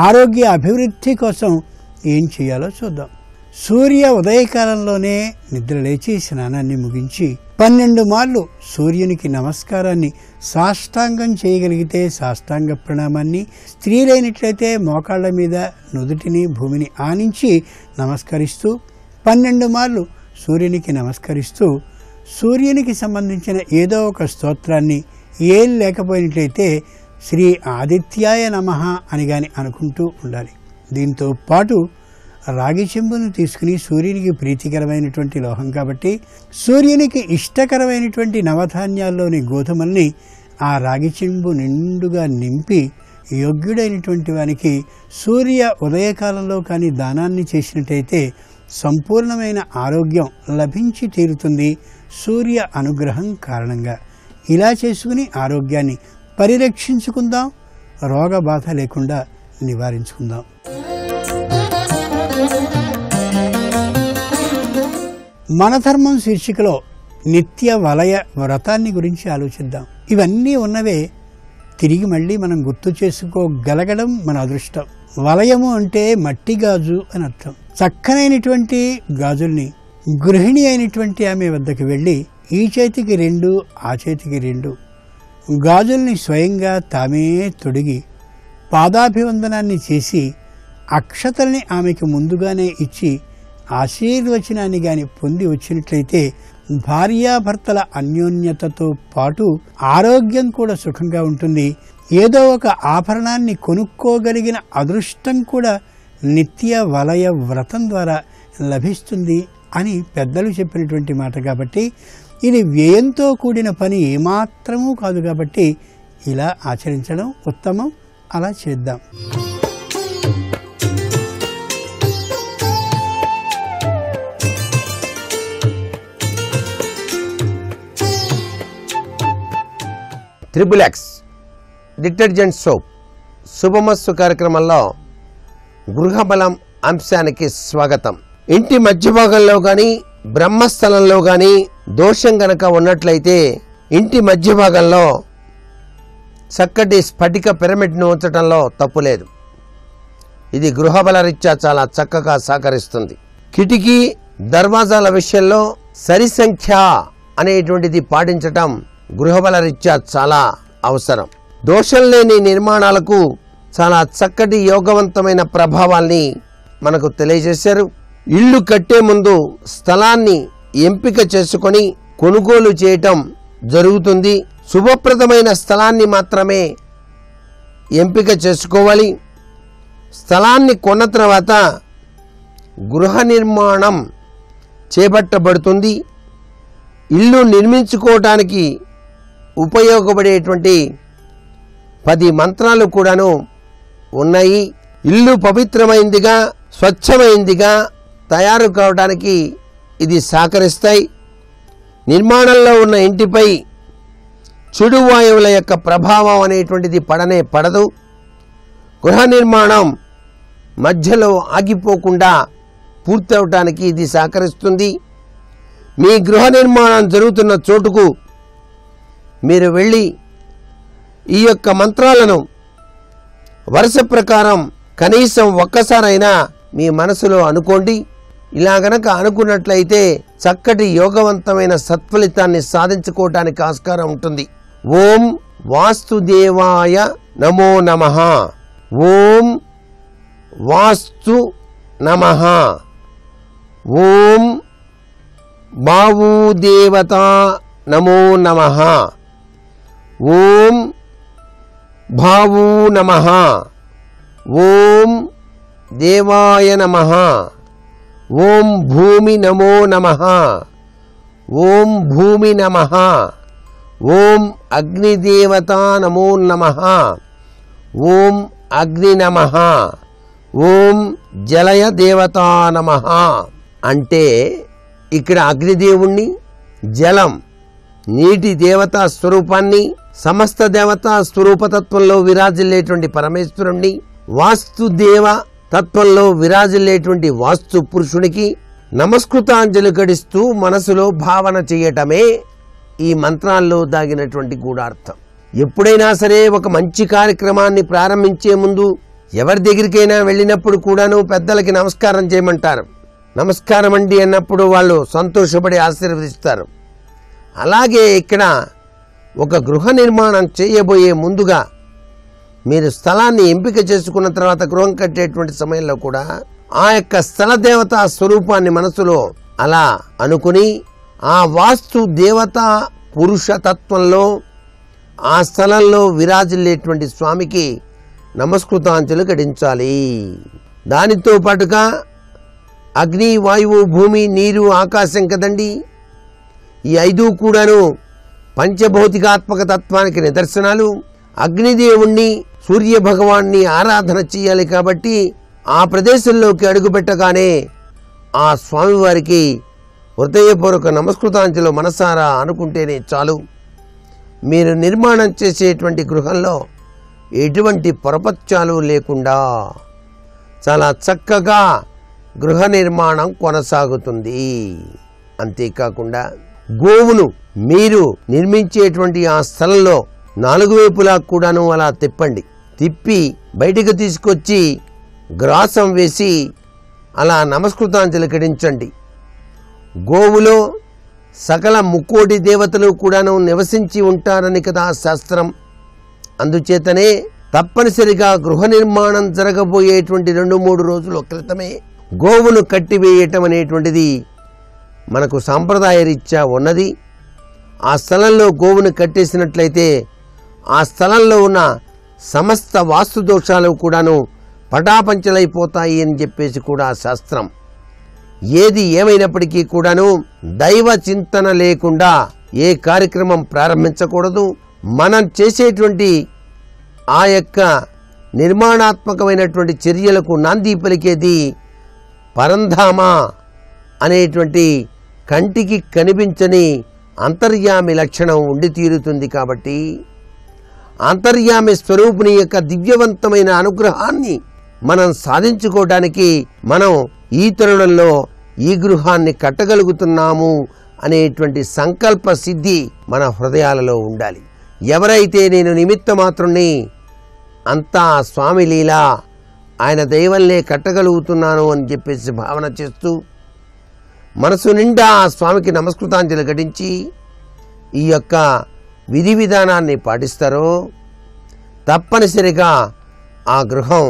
ఆరోగ్య అభివృద్ధి కోసం ఏం చేయాలో చూద్దాం. సూర్య ఉదయకాలంలోనే నిద్ర లేచి స్నానాన్ని ముగించి 12 మార్లు సూర్యునికి నమస్కారాన్ని సాష్టాంగం చేయగలిగితే సాష్టాంగ ప్రణామాన్ని, స్త్రీలైనట్లయితే మోకాళ్ల మీద నుదుటిని భూమిని ఆనించి నమస్కరిస్తూ 12 మార్లు సూర్యునికి నమస్కరిస్తూ సూర్యునికి సంబంధించిన ఏదో ఒక స్తోత్రాన్ని ఏం లేకపోయినట్లయితే శ్రీ ఆదిత్యాయ నమః అని గాని అనుకుంటూ ఉండాలి. దీంతో పాటు రాగి చెంబును తీసుకుని సూర్యునికి ప్రీతికరమైనటువంటి లోహం కాబట్టి సూర్యునికి ఇష్టకరమైనటువంటి నవధాన్యాల్లోని గోధుమల్ని ఆ రాగి చెంబు నిండుగా నింపి యోగ్యుడైనటువంటి వానికి సూర్య ఉదయకాలంలో కానీ దానాన్ని చేసినట్టయితే సంపూర్ణమైన ఆరోగ్యం లభించి తీరుతుంది సూర్య అనుగ్రహం కారణంగా. ఇలా చేసుకుని ఆరోగ్యాన్ని పరిరక్షించుకుందాం, రోగ బాధ లేకుండా నివారించుకుందాం. మన ధర్మం శీర్షికలో నిత్య వలయ వ్రతాన్ని గురించి ఆలోచిద్దాం. ఇవన్నీ ఉన్నవే తిరిగి మళ్ళీ మనం గుర్తు చేసుకోగలగడం మన అదృష్టం. వలయము అంటే మట్టి గాజు అని అర్థం. చక్కనైనటువంటి గాజుల్ని గృహిణి అయినటువంటి ఆమె వద్దకు వెళ్ళి ఈ చేతికి 2, ఆ చేతికి 2 గాజుల్ని స్వయంగా తామే తొడిగి పాదాభివందనాన్ని చేసి అక్షతల్ని ఆమెకు ముందుగానే ఇచ్చి ఆశీర్వచనాన్ని గాని పొంది వచ్చినట్లయితే భార్యాభర్తల అన్యోన్యతతో పాటు ఆరోగ్యం కూడా సుఖంగా ఉంటుంది. ఏదో ఒక ఆభరణాన్ని కొనుక్కోగలిగిన అదృష్టం కూడా నిత్య వలయ వ్రతం ద్వారా లభిస్తుంది అని పెద్దలు చెప్పినటువంటి మాట కాబట్టి ఇది వ్యయంతో కూడిన పని ఏమాత్రమూ కాదు కాబట్టి ఇలా ఆచరించడం ఉత్తమం. అలా చేద్దాం. XXX డిటర్జెంట్ సోప్ శుభమస్తు కార్యక్రమంలో గృహబలం అంశానికి స్వాగతం. ఇంటి మధ్య భాగంలో కానీ బ్రహ్మస్థలంలో కానీ దోషం గనక ఉన్నట్లయితే ఇంటి మధ్య భాగంలో చక్కటి స్ఫటిక పిరమిడ్ను ఉంచడంలో తప్పులేదు. ఇది గృహబల రీత్యా చాలా చక్కగా సహకరిస్తుంది. కిటికీ దర్వాజాల విషయంలో సరి సంఖ్య అనేటువంటిది పాటించటం గృహబల రీత్యా చాలా అవసరం. దోషం లేని నిర్మాణాలకు చాలా చక్కటి యోగవంతమైన ప్రభావాల్ని మనకు తెలియజేశారు. ఇల్లు కట్టే ముందు స్థలాన్ని ఎంపిక చేసుకొని కొనుగోలు చేయటం జరుగుతుంది. శుభప్రదమైన స్థలాన్ని మాత్రమే ఎంపిక చేసుకోవాలి. స్థలాన్ని కొన్న తర్వాత గృహ నిర్మాణం చేపట్టబడుతుంది. ఇల్లు నిర్మించుకోవడానికి ఉపయోగపడేటువంటి 10 మంత్రాలు కూడాను ఉన్నాయి. ఇల్లు పవిత్రమైందిగా స్వచ్ఛమైందిగా తయారు కావడానికి ఇది సహకరిస్తాయి. నిర్మాణంలో ఉన్న ఇంటిపై చెడు వాయువుల యొక్క ప్రభావం అనేటువంటిది పడనే పడదు. గృహ నిర్మాణం మధ్యలో ఆగిపోకుండా పూర్తి అవటానికి ఇది సహకరిస్తుంది. మీ గృహ నిర్మాణం జరుగుతున్న చోటుకు మీరు వెళ్ళి ఈ యొక్క మంత్రాలను వరుస ప్రకారం కనీసం ఒక్కసారైనా మీ మనసులో అనుకోండి. ఇలా గనక అనుకున్నట్లయితే చక్కటి యోగవంతమైన సత్ఫలితాన్ని సాధించుకోవటానికి ఆస్కారం ఉంటుంది. ఓం వాస్తుదేవాయ నమో నమః. ఓం వాస్తు నమః. ఓం బావుదేవతా నమో నమః. ఓం భావూ నమః. ఓం దేవాయ నమః. ఓం భూమి నమో నమః. ఓం భూమి నమః. ఓం అగ్నిదేవతా నమో నమః. ఓం అగ్ని నమః. ఓం జలయ దేవతా నమః. అంటే ఇక్కడ అగ్నిదేవుణ్ణి, జలం నీటి దేవతా స్వరూపాన్ని, సమస్త దేవతా స్వరూపతత్వంలో విరాజిల్లేటువంటి పరమేశ్వరుణ్ణి, వాస్తుదేవ తత్వంలో విరాజిల్లేటువంటి వాస్తు పురుషునికి నమస్కృతాంజలి గడిస్తూ మనసులో భావన చేయటమే ఈ మంత్రాల్లో దాగినటువంటి గూఢార్థం. ఎప్పుడైనా సరే ఒక మంచి కార్యక్రమాన్ని ప్రారంభించే ముందు ఎవరి దగ్గరికైనా వెళ్ళినప్పుడు కూడాను పెద్దలకి నమస్కారం చేయమంటారు. నమస్కారం అండి అన్నప్పుడు వాళ్ళు సంతోషపడి ఆశీర్వదిస్తారు. అలాగే ఇక్కడ ఒక గృహ నిర్మాణం చేయబోయే ముందుగా మీరు స్థలాన్ని ఎంపిక చేసుకున్న తర్వాత గృహం కట్టేటువంటి సమయంలో కూడా ఆ యొక్క స్థల దేవతా స్వరూపాన్ని మనసులో అలా అనుకుని ఆ వాస్తు దేవతా పురుషతత్వంలో ఆ స్థలంలో విరాజిల్లేటువంటి స్వామికి నమస్కృతాంజలి ఘటించాలి. దానితో పాటుగా అగ్ని, వాయువు, భూమి, నీరు, ఆకాశం కదండి. ఈ 5 కూడాను పంచభౌతికాత్మక తత్వానికి నిదర్శనాలు. అగ్నిదేవుణ్ణి, సూర్య భగవాన్ని ఆరాధన చేయాలి కాబట్టి ఆ ప్రదేశంలోకి అడుగుపెట్టగానే ఆ స్వామివారికి హృదయపూర్వక నమస్కృతాంజలి మనసారా అనుకుంటేనే చాలు. మీరు నిర్మాణం చేసేటువంటి గృహంలో ఎటువంటి పొరపత్యాలు లేకుండా చాలా చక్కగా గృహ నిర్మాణం కొనసాగుతుంది. అంతేకాకుండా గోవును మీరు నిర్మించేటువంటి ఆ స్థలంలో 4 వైపులా కూడాను అలా తిప్పి బయటికి తీసుకొచ్చి గ్రాసం వేసి అలా నమస్కృతాంజలి ఘటించండి. గోవులో సకల ముక్కోటి దేవతలు కూడాను నివసించి ఉంటారని కదా శాస్త్రం. అందుచేతనే తప్పనిసరిగా గృహ నిర్మాణం జరగబోయేటువంటి 2-3 రోజుల క్రితమే గోవును కట్టివేయటం అనేటువంటిది మనకు సాంప్రదాయ రీత్యా ఉన్నది. ఆ స్థలంలో గోవును కట్టేసినట్లయితే ఆ స్థలంలో ఉన్న సమస్త వాస్తు దోషాలు కూడాను పటాపంచలైపోతాయి అని చెప్పేసి కూడా శాస్త్రం. ఏది ఏమైనప్పటికీ కూడాను దైవ చింతన లేకుండా ఏ కార్యక్రమం ప్రారంభించకూడదు. మనం చేసేటువంటి ఆ యొక్క నిర్మాణాత్మకమైనటువంటి చర్యలకు నాంది పలికేది పరంధామ అనేటువంటి కంటికి కనిపించని అంతర్యామి లక్షణం ఉండి తీరుతుంది. కాబట్టి అంతర్యామి స్వరూపుని యొక్క దివ్యవంతమైన అనుగ్రహాన్ని మనం సాధించుకోవడానికి మనం ఈ తరుణంలో ఈ గృహాన్ని కట్టగలుగుతున్నాము అనేటువంటి సంకల్ప సిద్ధి మన హృదయాలలో ఉండాలి. ఎవరైతే నేను నిమిత్త మాత్రుణ్ణి, అంతా స్వామి లీలా, ఆయన దైవల్లే కట్టగలుగుతున్నాను అని చెప్పేసి భావన చేస్తూ మనసు నిండా ఆ స్వామికి నమస్కృతాంజలి ఘటించి ఈ యొక్క విధి విధానాన్ని పాటిస్తారో తప్పనిసరిగా ఆ గృహం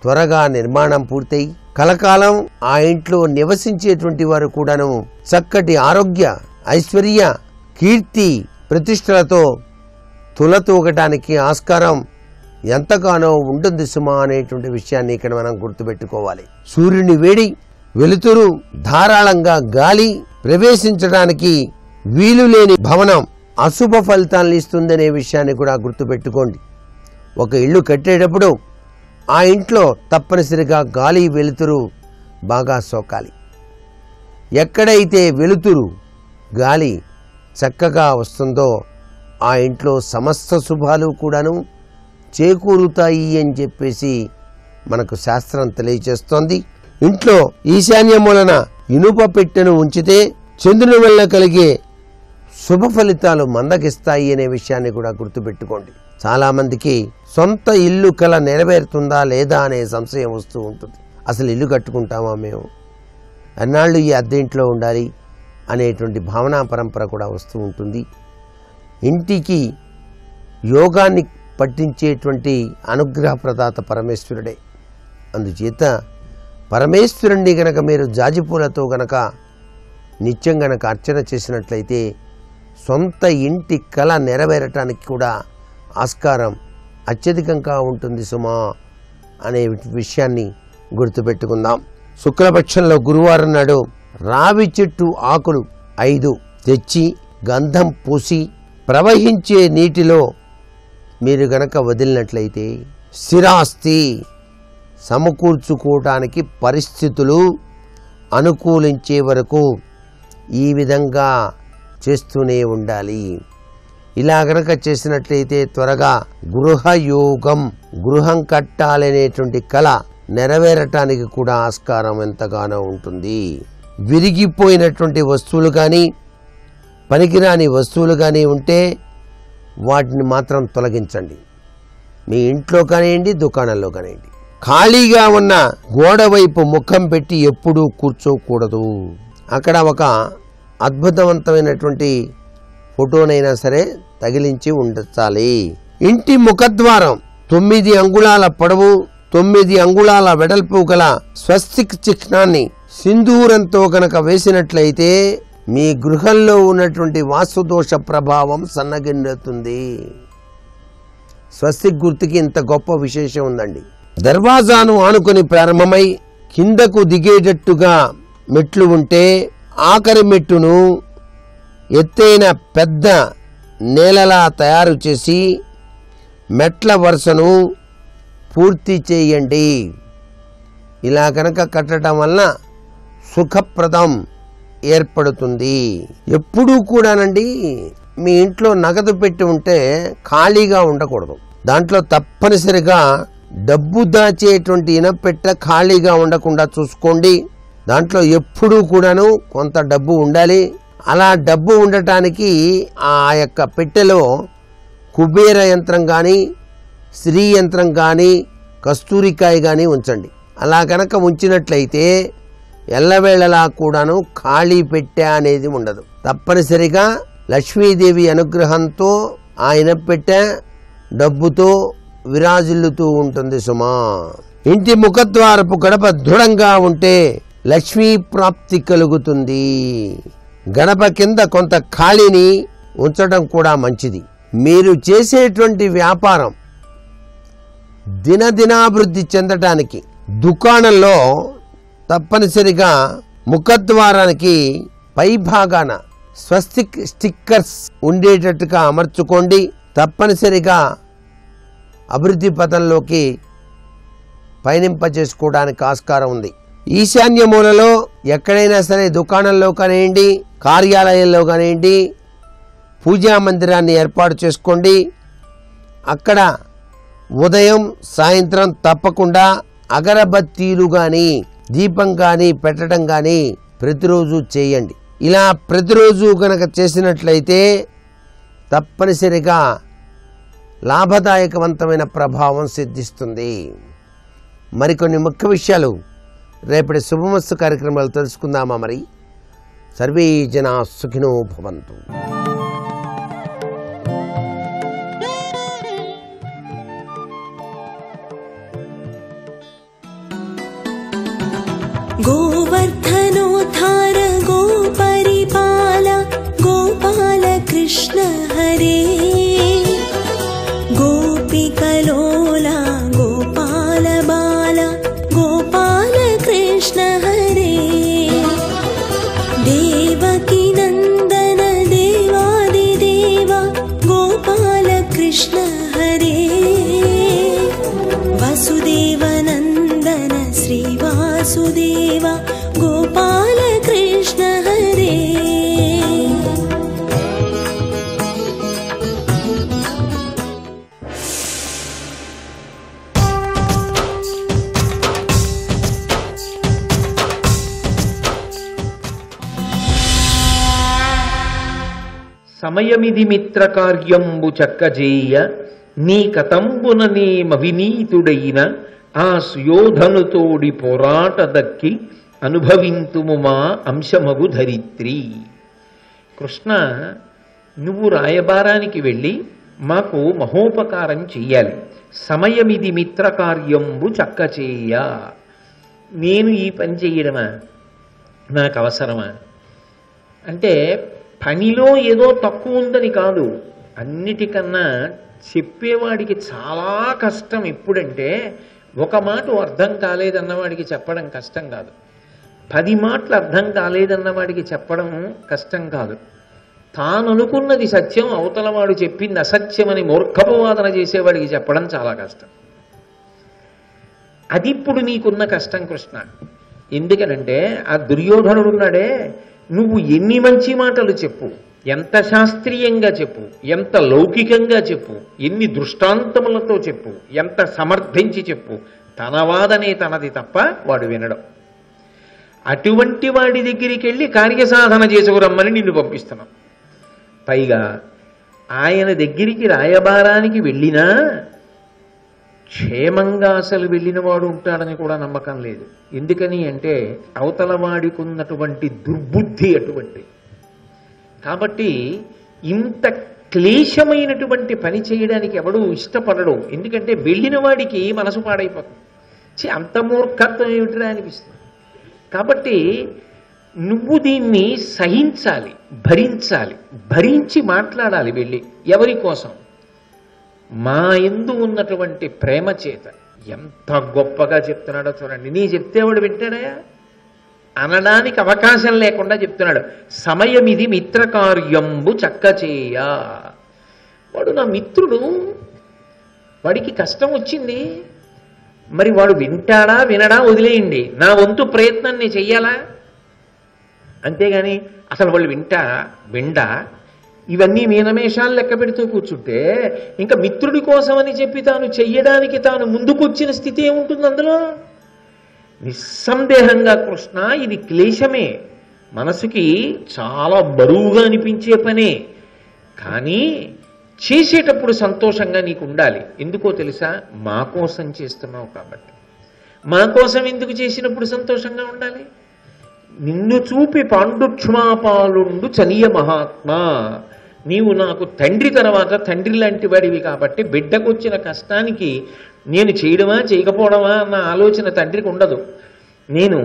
త్వరగా నిర్మాణం పూర్తయి కలకాలం ఆ ఇంట్లో నివసించేటువంటి వారు కూడాను చక్కటి ఆరోగ్య, ఐశ్వర్య, కీర్తి, ప్రతిష్టలతో తులతూగటానికి ఆస్కారం ఎంతగానో ఉంటుంది సుమా అనేటువంటి విషయాన్ని ఇక్కడ మనం గుర్తుపెట్టుకోవాలి. సూర్యుని వేడి, వెలుతురు, ధారాళంగా గాలి ప్రవేశించడానికి వీలు లేని భవనం అశుభ ఫలితాలను ఇస్తుందనే విషయాన్ని కూడా గుర్తుపెట్టుకోండి. ఒక ఇల్లు కట్టేటప్పుడు ఆ ఇంట్లో తప్పనిసరిగా గాలి, వెలుతురు బాగా సోకాలి. ఎక్కడైతే వెలుతురు, గాలి చక్కగా వస్తుందో ఆ ఇంట్లో సమస్త శుభాలు కూడాను చేకూరుతాయి అని చెప్పేసి మనకు శాస్త్రం తెలియచేస్తోంది. ఇంట్లో ఈశాన్య మూలన ఇనుప పెట్టెను ఉంచితే చంద్రుని వల్ల కలిగే శుభ ఫలితాలు మందగిస్తాయి అనే విషయాన్ని కూడా గుర్తుపెట్టుకోండి. చాలా మందికి సొంత ఇల్లు కల నెరవేరుతుందా లేదా అనే సంశయం వస్తూ ఉంటుంది. అసలు ఇల్లు కట్టుకుంటామా మేము, అన్నాళ్ళు ఈ అద్దె ఇంట్లో ఉండాలి అనేటువంటి భావనా పరంపర కూడా వస్తూ ఉంటుంది. ఇంటికి యోగాన్ని పట్టించేటువంటి అనుగ్రహ ప్రదాత పరమేశ్వరుడే. అందుచేత పరమేశ్వరుణ్ణి గనక మీరు జాజిపూలతో గనక నిత్యం గనక అర్చన చేసినట్లయితే సొంత ఇంటి కళ నెరవేరటానికి కూడా ఆస్కారం అత్యధికంగా ఉంటుంది సుమా అనే విషయాన్ని గుర్తుపెట్టుకుందాం. శుక్లపక్షంలో గురువారం నాడు రావి చెట్టు ఆకులు 5 తెచ్చి గంధం పూసి ప్రవహించే నీటిలో మీరు గనక వదిలినట్లయితే స్థిరాస్తి సమకూర్చుకోవటానికి పరిస్థితులు అనుకూలించే వరకు ఈ విధంగా చేస్తూనే ఉండాలి. ఇలా గనక చేసినట్లయితే త్వరగా గృహయోగం, గృహం కట్టాలనేటువంటి కళ నెరవేరటానికి కూడా ఆస్కారం ఎంతగానో ఉంటుంది. విరిగిపోయినటువంటి వస్తువులు కానీ పనికిరాని వస్తువులు కానీ ఉంటే వాటిని మాత్రం తొలగించండి. మీ ఇంట్లో కానివ్వండి, దుకాణంలో కానివ్వండి. ఖాళీగా ఉన్న గోడ వైపు ముఖం పెట్టి ఎప్పుడూ కూర్చోకూడదు. అక్కడ ఒక అద్భుతవంతమైనటువంటి ఫోటోనైనా సరే తగిలించి ఉంచాలి. ఇంటి ముఖద్వారం 9 అంగుళాల పొడవు 9 అంగుళాల వెడల్పు గల స్వస్తిక్ చిహ్నాన్ని సింధూరంతో గనక వేసినట్లయితే మీ గృహంలో ఉన్నటువంటి వాస్తుదోష ప్రభావం సన్నగిల్లుతుంది. స్వస్తిక్ గుర్తుకి ఇంత గొప్ప విశేషం ఉందండి. దర్వాజాను ఆనుకొని ప్రారంభమై కిందకు దిగేటట్టుగా మెట్లు ఉంటే ఆఖరి మెట్టును ఎత్తైన పెద్ద నేలలా తయారు చేసి మెట్ల వరుసను పూర్తి చేయండి. ఇలా కనుక కట్టడం వలన సుఖప్రదం ఏర్పడుతుంది. ఎప్పుడూ కూడానండి మీ ఇంట్లో నగదు పెట్టి ఉంటే ఖాళీగా ఉండకూడదు. దాంట్లో తప్పనిసరిగా డబ్బు దాచేటువంటి ఇనపెట్ట ఖాళీగా ఉండకుండా చూసుకోండి. దాంట్లో ఎప్పుడూ కూడాను కొంత డబ్బు ఉండాలి. అలా డబ్బు ఉండటానికి ఆ యొక్క పెట్టెలో కుబేర యంత్రం కానీ, శ్రీ యంత్రం కానీ, కస్తూరికాయ కానీ ఉంచండి. అలా కనుక ఉంచినట్లయితే ఎల్లవేళలా కూడాను ఖాళీ పెట్టె అనేది ఉండదు. తప్పనిసరిగా లక్ష్మీదేవి అనుగ్రహంతో ఆయన పెట్టె డబ్బుతో విరాజిల్లుతూ ఉంటుంది సుమా. ఇంటి ముఖద్వారపు గడప దృఢంగా ఉంటే లక్ష్మీ ప్రాప్తి కలుగుతుంది. గడప కింద కొంత ఖాళీని ఉంచడం కూడా మంచిది. మీరు చేసేటువంటి వ్యాపారం దినదినాభివృద్ధి చెందటానికి దుకాణంలో తప్పనిసరిగా ముఖద్వారానికి పై భాగాన స్వస్తిక్ స్టిక్కర్స్ ఉండేటట్టుగా అమర్చుకోండి. తప్పనిసరిగా అభివృద్ధి పథంలోకి పయనింప చేసుకోవడానికి ఆస్కారం ఉంది. ఈశాన్య మూలలో ఎక్కడైనా సరే దుకాణంలో కానివ్వండి, కార్యాలయంలో కానివ్వండి, పూజా మందిరాన్ని ఏర్పాటు చేసుకోండి. అక్కడ ఉదయం సాయంత్రం తప్పకుండా అగరబత్తీలు కానీ దీపం కానీ పెట్టడం కానీ ప్రతిరోజు చేయండి. ఇలా ప్రతిరోజు కనుక చేసినట్లయితే తప్పనిసరిగా లాభదాయకవంతమైన ప్రభావం సిద్ధిస్తుంది. మరికొన్ని ముఖ్య విషయాలు రేపటి శుభమస్తు కార్యక్రమాలు తెలుసుకుందామా? మరి సర్వే జనా సుఖినో భవంతు. गोवर्धनोद्धार गोपरिपाल गोपाल कृष्ण हरे गोपिकलोला गोपाल बाला गोपाल कृष्ण हरे देवकी नंदन देवादिदेवा गोपाल कृष्ण हरे वसुदेव नंदन श्री वासुदेवा गोपाल कृष्ण సమయమిది మిత్ర కార్యంబు చక్కజేయ నీ కతంబున నేమవినీతుడైన ఆ సుయోధనుతోడి పోరాట దక్కి అనుభవింతుము మా అంశమగు ధరిత్రి. కృష్ణ, నువ్వు రాయబారానికి వెళ్ళి మాకు మహోపకారం చెయ్యాలి. సమయమిది మిత్ర కార్యంబు చక్కచేయ. నేను ఈ పని చెయ్యడమా, నాకు అవసరమా అంటే పనిలో ఏదో తక్కువ ఉందని కాదు, అన్నిటికన్నా చెప్పేవాడికి చాలా కష్టం ఎప్పుడంటే ఒక మాట అర్థం కాలేదన్నవాడికి చెప్పడం కష్టం కాదు, 10 మాటలు అర్థం కాలేదన్నవాడికి చెప్పడం కష్టం కాదు, తాను అనుకున్నది సత్యం అవతలవాడు చెప్పింది అసత్యమని మూర్ఖపవాదన చేసేవాడికి చెప్పడం చాలా కష్టం. అది ఇప్పుడు నీకున్న కష్టం కృష్ణ. ఎందుకనంటే ఆ దుర్యోధనుడున్నాడే, నువ్వు ఎన్ని మంచి మాటలు చెప్పు, ఎంత శాస్త్రీయంగా చెప్పు, ఎంత లౌకికంగా చెప్పు, ఎన్ని దృష్టాంతములతో చెప్పు, ఎంత సమర్థించి చెప్పు, తన వాదనే తనది తప్ప వాడు వినడం. అటువంటి వాడి దగ్గరికి వెళ్ళి కార్యసాధన చేసుకురమ్మని నిన్ను పంపిస్తున్నాం. పైగా ఆయన దగ్గరికి రాయబారానికి వెళ్ళినా క్షేమంగా అసలు వెళ్ళిన వాడు ఉంటాడని కూడా నమ్మకం లేదు. ఎందుకని అంటే అవతల వాడికి ఉన్నటువంటి దుర్బుద్ధి అటువంటి. కాబట్టి ఇంత క్లేశమైనటువంటి పని చేయడానికి ఎవడూ ఇష్టపడడు. ఎందుకంటే వెళ్ళిన వాడికి మనసు పాడైపోతుంది. అంత మూర్ఖత్వం ఏమిటిరా అనిపిస్తుంది. కాబట్టి నువ్వు దీన్ని సహించాలి, భరించాలి, భరించి మాట్లాడాలి. వెళ్ళి ఎవరి కోసం? మా యందు ఉన్నటువంటి ప్రేమ చేత. ఎంత గొప్పగా చెప్తున్నాడో చూడండి. నీ చెప్తే వాడు వింటాడా? అనడానికి అవకాశం లేకుండా చెప్తున్నాడు. సమయమిది మిత్రకార్యంబు చక్కచేయ. వాడు నా మిత్రుడు, వాడికి కష్టం వచ్చింది, మరి వాడు వింటాడా వినడా వదిలేయండి, నా వంతు ప్రయత్నం నేను చెయ్యాలా. అంతేగాని అసలు వాళ్ళు విండా ఇవన్నీ మీనమేషాలు లెక్క పెడుతూ కూర్చుంటే ఇంకా మిత్రుడి కోసమని చెప్పి తాను చెయ్యడానికి తాను ముందుకొచ్చిన స్థితి ఏముంటుంది అందులో? నిస్సందేహంగా కృష్ణ ఇది క్లేశమే, మనసుకి చాలా బరువుగా అనిపించే పనే. కానీ చేసేటప్పుడు సంతోషంగా నీకు ఉండాలి. ఎందుకో తెలుసా? మా కోసం చేస్తున్నావు కాబట్టి. మా కోసం ఎందుకు చేసినప్పుడు సంతోషంగా ఉండాలి? నిన్ను చూపి పాండుక్షమాపాలుండు చనియ మహాత్మా, నీవు నాకు తండ్రి తర్వాత తండ్రి లాంటి వాడివి కాబట్టి బిడ్డకొచ్చిన కష్టానికి నేను చేయడమా చేయకపోవడమా అన్న ఆలోచన తండ్రికి ఉండదు. నేను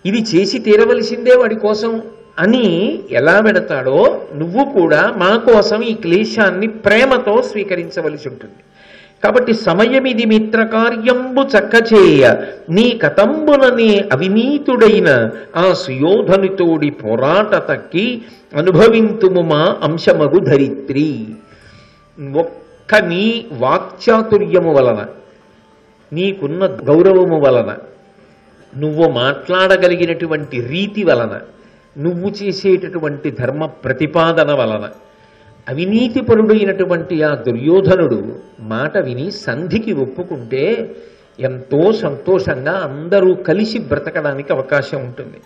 ఇది చేసి తీరవలసిందే వాడి కోసం అని ఎలా పెడతాడో నువ్వు కూడా మా కోసం ఈ క్లేశాన్ని ప్రేమతో స్వీకరించవలసి ఉంటుంది. కాబట్టి సమయమిది మిత్రకార్యంబు చక్కచేయ నీ కతంబుననే అవినీతుడైన ఆ సుయోధనుతోడి పోరాట తక్కి అనుభవింతుము మా అంశమగు ధరిత్రి. ఒక్క నీ వాక్చాతుర్యము వలన, నీకున్న గౌరవము వలన, నువ్వు మాట్లాడగలిగినటువంటి రీతి వలన, నువ్వు చేసేటటువంటి ధర్మ ప్రతిపాదన వలన అవినీతిపరుడైనటువంటి ఆ దుర్యోధనుడు మాట విని సంధికి ఒప్పుకుంటే ఎంతో సంతోషంగా అందరూ కలిసి బ్రతకడానికి అవకాశం ఉంటుంది.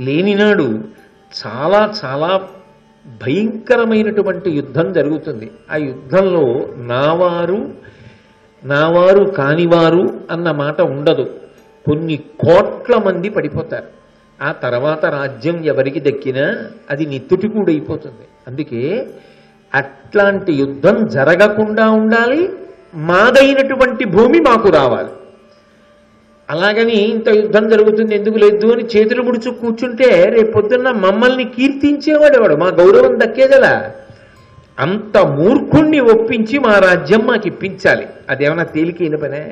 లేనినాడు చాలా చాలా భయంకరమైనటువంటి యుద్ధం జరుగుతుంది. ఆ యుద్ధంలో నావారు కానివారు అన్న మాట ఉండదు. కొన్ని కోట్ల మంది పడిపోతారు. ఆ తర్వాత రాజ్యం ఎవరికి దక్కినా అది నిత్తుటికూడైపోతుంది. అందుకే అట్లాంటి యుద్ధం జరగకుండా ఉండాలి, మాదైనటువంటి భూమి మాకు రావాలి. అలాగని ఇంత యుద్ధం జరుగుతుంది ఎందుకు లేదు అని చేతులు ముడుచు కూర్చుంటే రేపు పొద్దున్న మమ్మల్ని కీర్తించేవాడేవాడు, మా గౌరవం దక్కేదలా. అంత మూర్ఖుణ్ణి ఒప్పించి మా రాజ్యం మాకు ఇప్పించాలి. అదేమన్నా తేలికైన పనే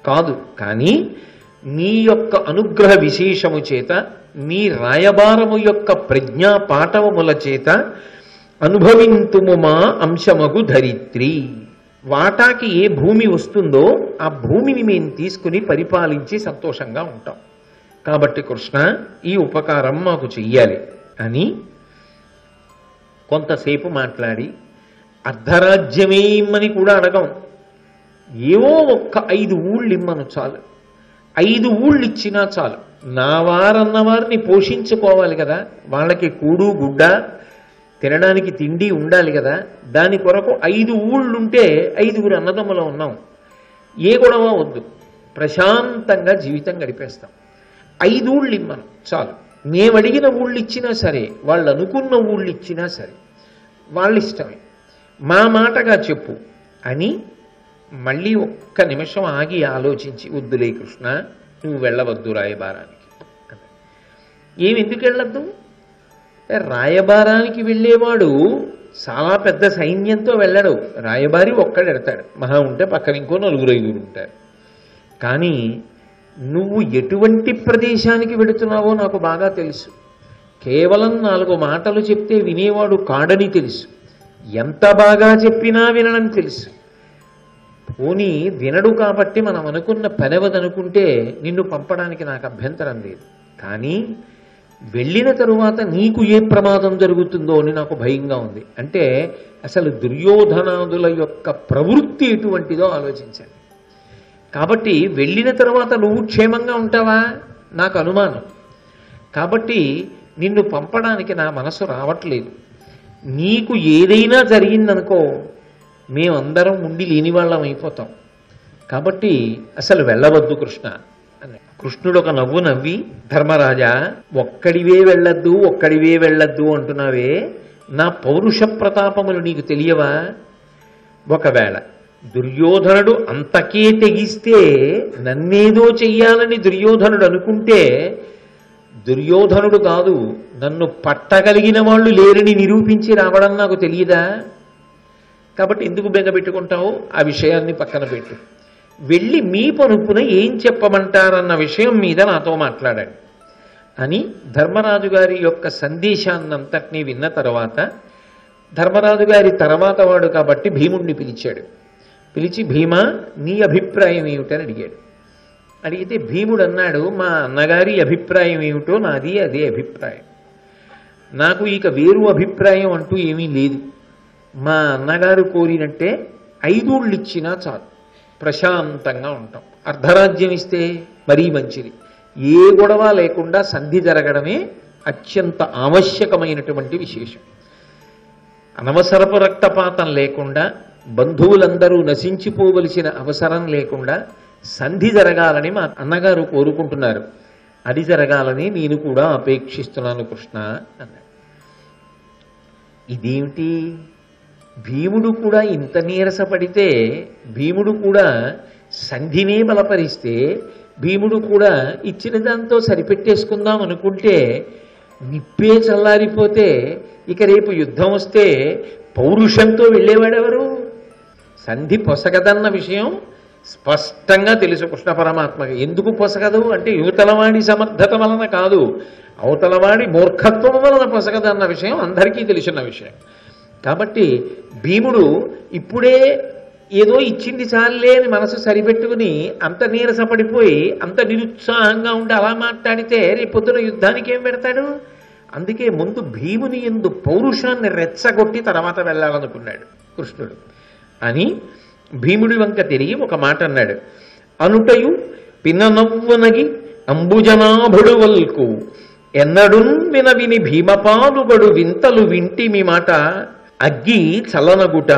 కాదు. కానీ నీ యొక్క అనుగ్రహ విశేషము చేత, నీ రాయబారము యొక్క ప్రజ్ఞా పాఠవముల చేత అనుభవింతుము మా అంశమగు ధరిత్రి. వాటాకి ఏ భూమి వస్తుందో ఆ భూమిని మేము తీసుకుని పరిపాలించి సంతోషంగా ఉంటాం. కాబట్టి కృష్ణ ఈ ఉపకారం మాకు చెయ్యాలి అని కొంతసేపు మాట్లాడి, అర్ధరాజ్యమే ఇమ్మని కూడా అడగం, ఏవో ఒక్క 5 ఊళ్ళు ఇమ్మను చాలు. 5 ఊళ్ళు ఇచ్చినా చాలు. నా వారన్న వారిని పోషించుకోవాలి కదా, వాళ్ళకి కూడు గుడ్డ తినడానికి తిండి ఉండాలి కదా, దాని కొరకు 5 ఊళ్ళుంటే 5గురు అన్నదమ్ములు ఉన్నాం, ఏ గొడవ వద్దు, ప్రశాంతంగా జీవితం గడిపేస్తాం. 5 ఊళ్ళు ఇమ్మను చాలు. మేము అడిగిన ఊళ్ళు ఇచ్చినా సరే, వాళ్ళు అనుకున్న ఊళ్ళు ఇచ్చినా సరే వాళ్ళ ఇష్టమే, మా మాటగా చెప్పు అని మళ్ళీ ఒక్క నిమిషం ఆగి ఆలోచించి, వద్దులే కృష్ణ, నువ్వు వెళ్ళవద్దు రాయబారానికి. ఎందుకు వెళ్ళద్దు? రాయబారానికి వెళ్ళేవాడు చాలా పెద్ద సైన్యంతో వెళ్ళడు, రాయబారి ఒక్కడెడతాడు, మహా ఉంటే పక్కన ఇంకో 4-5 ఉంటారు. కానీ నువ్వు ఎటువంటి ప్రదేశానికి వెడుతున్నావో నాకు బాగా తెలుసు. కేవలం 4 మాటలు చెప్తే వినేవాడు కాడని తెలుసు, ఎంత బాగా చెప్పినా వినడని తెలుసు. పోనీ వినడు కాబట్టి మనం అనుకున్న పనవదనుకుంటే నిన్ను పంపడానికి నాకు అభ్యంతరం లేదు. కానీ వెళ్ళిన తరువాత నీకు ఏ ప్రమాదం జరుగుతుందో అని నాకు భయంగా ఉంది. అంటే అసలు దుర్యోధనాదుల యొక్క ప్రవృత్తి ఎటువంటిదో ఆలోచించండి. కాబట్టి వెళ్ళిన తర్వాత నువ్వు క్షేమంగా ఉంటావా నాకు అనుమానం. కాబట్టి నిన్ను పంపడానికి నా మనసు రావట్లేదు. నీకు ఏదైనా జరిగిందనుకో, మేమందరం ఉండి లేని వాళ్ళం అయిపోతాం. కాబట్టి అసలు వెళ్ళవద్దు కృష్ణ అన్నాడు. కృష్ణుడు ఒక నవ్వు నవ్వి, ధర్మరాజా, ఒక్కడివే వెళ్ళద్దు అంటున్నావే, నా పౌరుష ప్రతాపములు నీకు తెలియవా? ఒకవేళ దుర్యోధనుడు అంతకే తెగిస్తే నన్నేదో చెయ్యాలని దుర్యోధనుడు అనుకుంటే, దుర్యోధనుడు కాదు, నన్ను పట్టగలిగిన వాళ్ళు లేరని నిరూపించి రావడం నాకు తెలియదా? కాబట్టి ఎందుకు బెంగ పెట్టుకుంటావు? ఆ విషయాన్ని పక్కన పెట్టు, వెళ్ళి మీ పనుపున ఏం చెప్పమంటారన్న విషయం మీద నాతో మాట్లాడాడు అని ధర్మరాజు గారి యొక్క సందేశాన్నంతటినీ విన్న తర్వాత, ధర్మరాజు గారి తర్వాత వాడు కాబట్టి భీముణ్ణి పిలిచాడు. పిలిచి, భీమా, నీ అభిప్రాయం ఏమిటని అడిగాడు. అడిగితే భీముడు అన్నాడు, మా అన్నగారి అభిప్రాయం ఏమిటో నాది అదే అభిప్రాయం. నాకు ఇక వేరు అభిప్రాయం అంటూ ఏమీ లేదు. మా అన్నగారు కోరినట్టే 5 ఊళ్ళు ఇచ్చినా చాలు, ప్రశాంతంగా ఉంటాం. అర్ధరాజ్యం ఇస్తే మరీ మంచిది. ఏ గొడవ లేకుండా సంధి జరగడమే అత్యంత ఆవశ్యకమైనటువంటి విశేషం. అనవసరపు రక్తపాతం లేకుండా, బంధువులందరూ నశించిపోవలసిన అవసరం లేకుండా సంధి జరగాలని మా అన్నగారు కోరుకుంటున్నారు. అది జరగాలని నేను కూడా అపేక్షిస్తున్నాను కృష్ణ అన్నాడు. ఇదేమిటి? భీముడు కూడా ఇంత నీరసపడితే, భీముడు కూడా సంధినే బలపరిస్తే, భీముడు కూడా ఇచ్చిన దాంతో సరిపెట్టేసుకుందాం అనుకుంటే, నిప్పే చల్లారిపోతే ఇక రేపు యుద్ధం వస్తే పౌరుషంతో వెళ్ళేవాడెవరు? సంధి పొసగదన్న విషయం స్పష్టంగా తెలుసు కృష్ణ పరమాత్మకి. ఎందుకు పొసగదు అంటే యువతలవాడి సమర్థత వలన కాదు, అవతలవాడి మూర్ఖత్వం వలన పొసగదన్న విషయం అందరికీ తెలిసిన విషయం. కాబట్టి భీముడు ఇప్పుడే ఏదో ఇచ్చింది చాలే అని మనసు సరిపెట్టుకుని అంత నీరసపడిపోయి అంత నిరుత్సాహంగా ఉండి అలా మాట్లాడితే రేపొద్దున యుద్ధానికి ఏం పెడతాడు? అందుకే ముందు భీముని యందు పౌరుషాన్ని రెచ్చగొట్టి తర్వాత వెళ్ళాలనుకున్నాడు కృష్ణుడు. అని భీముడి వంక తిరిగి ఒక మాట అన్నాడు. అనుటయు పిన్ననవ్వునగి అంబుజనాభుడు వల్కు ఎన్నడున్ వినవిని భీమపాలుబడు వింతలు వింటిమి మాట, అగ్గి చలనగుట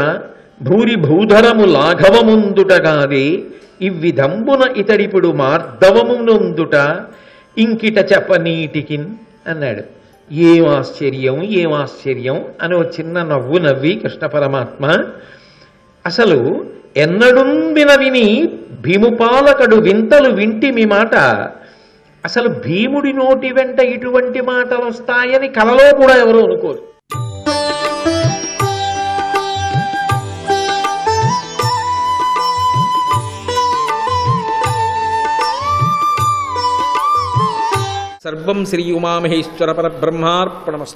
భూరి భూధరము లాఘవముందుటగాదే, ఇవ్విధంబున ఇతడిపుడు మార్ధవమునందుట ఇంకిట చెప్పనీటికిన్ అన్నాడు. ఏం ఆశ్చర్యం అని ఓ చిన్న నవ్వు నవ్వి కృష్ణ పరమాత్మ, అసలు ఎన్నడున్ వినవిని భీముపాలకడు వింతలు వింటిమి మాట, అసలు భీముడి నోటి వెంట ఇటువంటి మాటలు వస్తాయని కలలో కూడా ఎవరూ అనుకోరు. సర్వం శ్రీ ఉమామహేశ్వర పరబ్రహ్మార్పణమస్తు.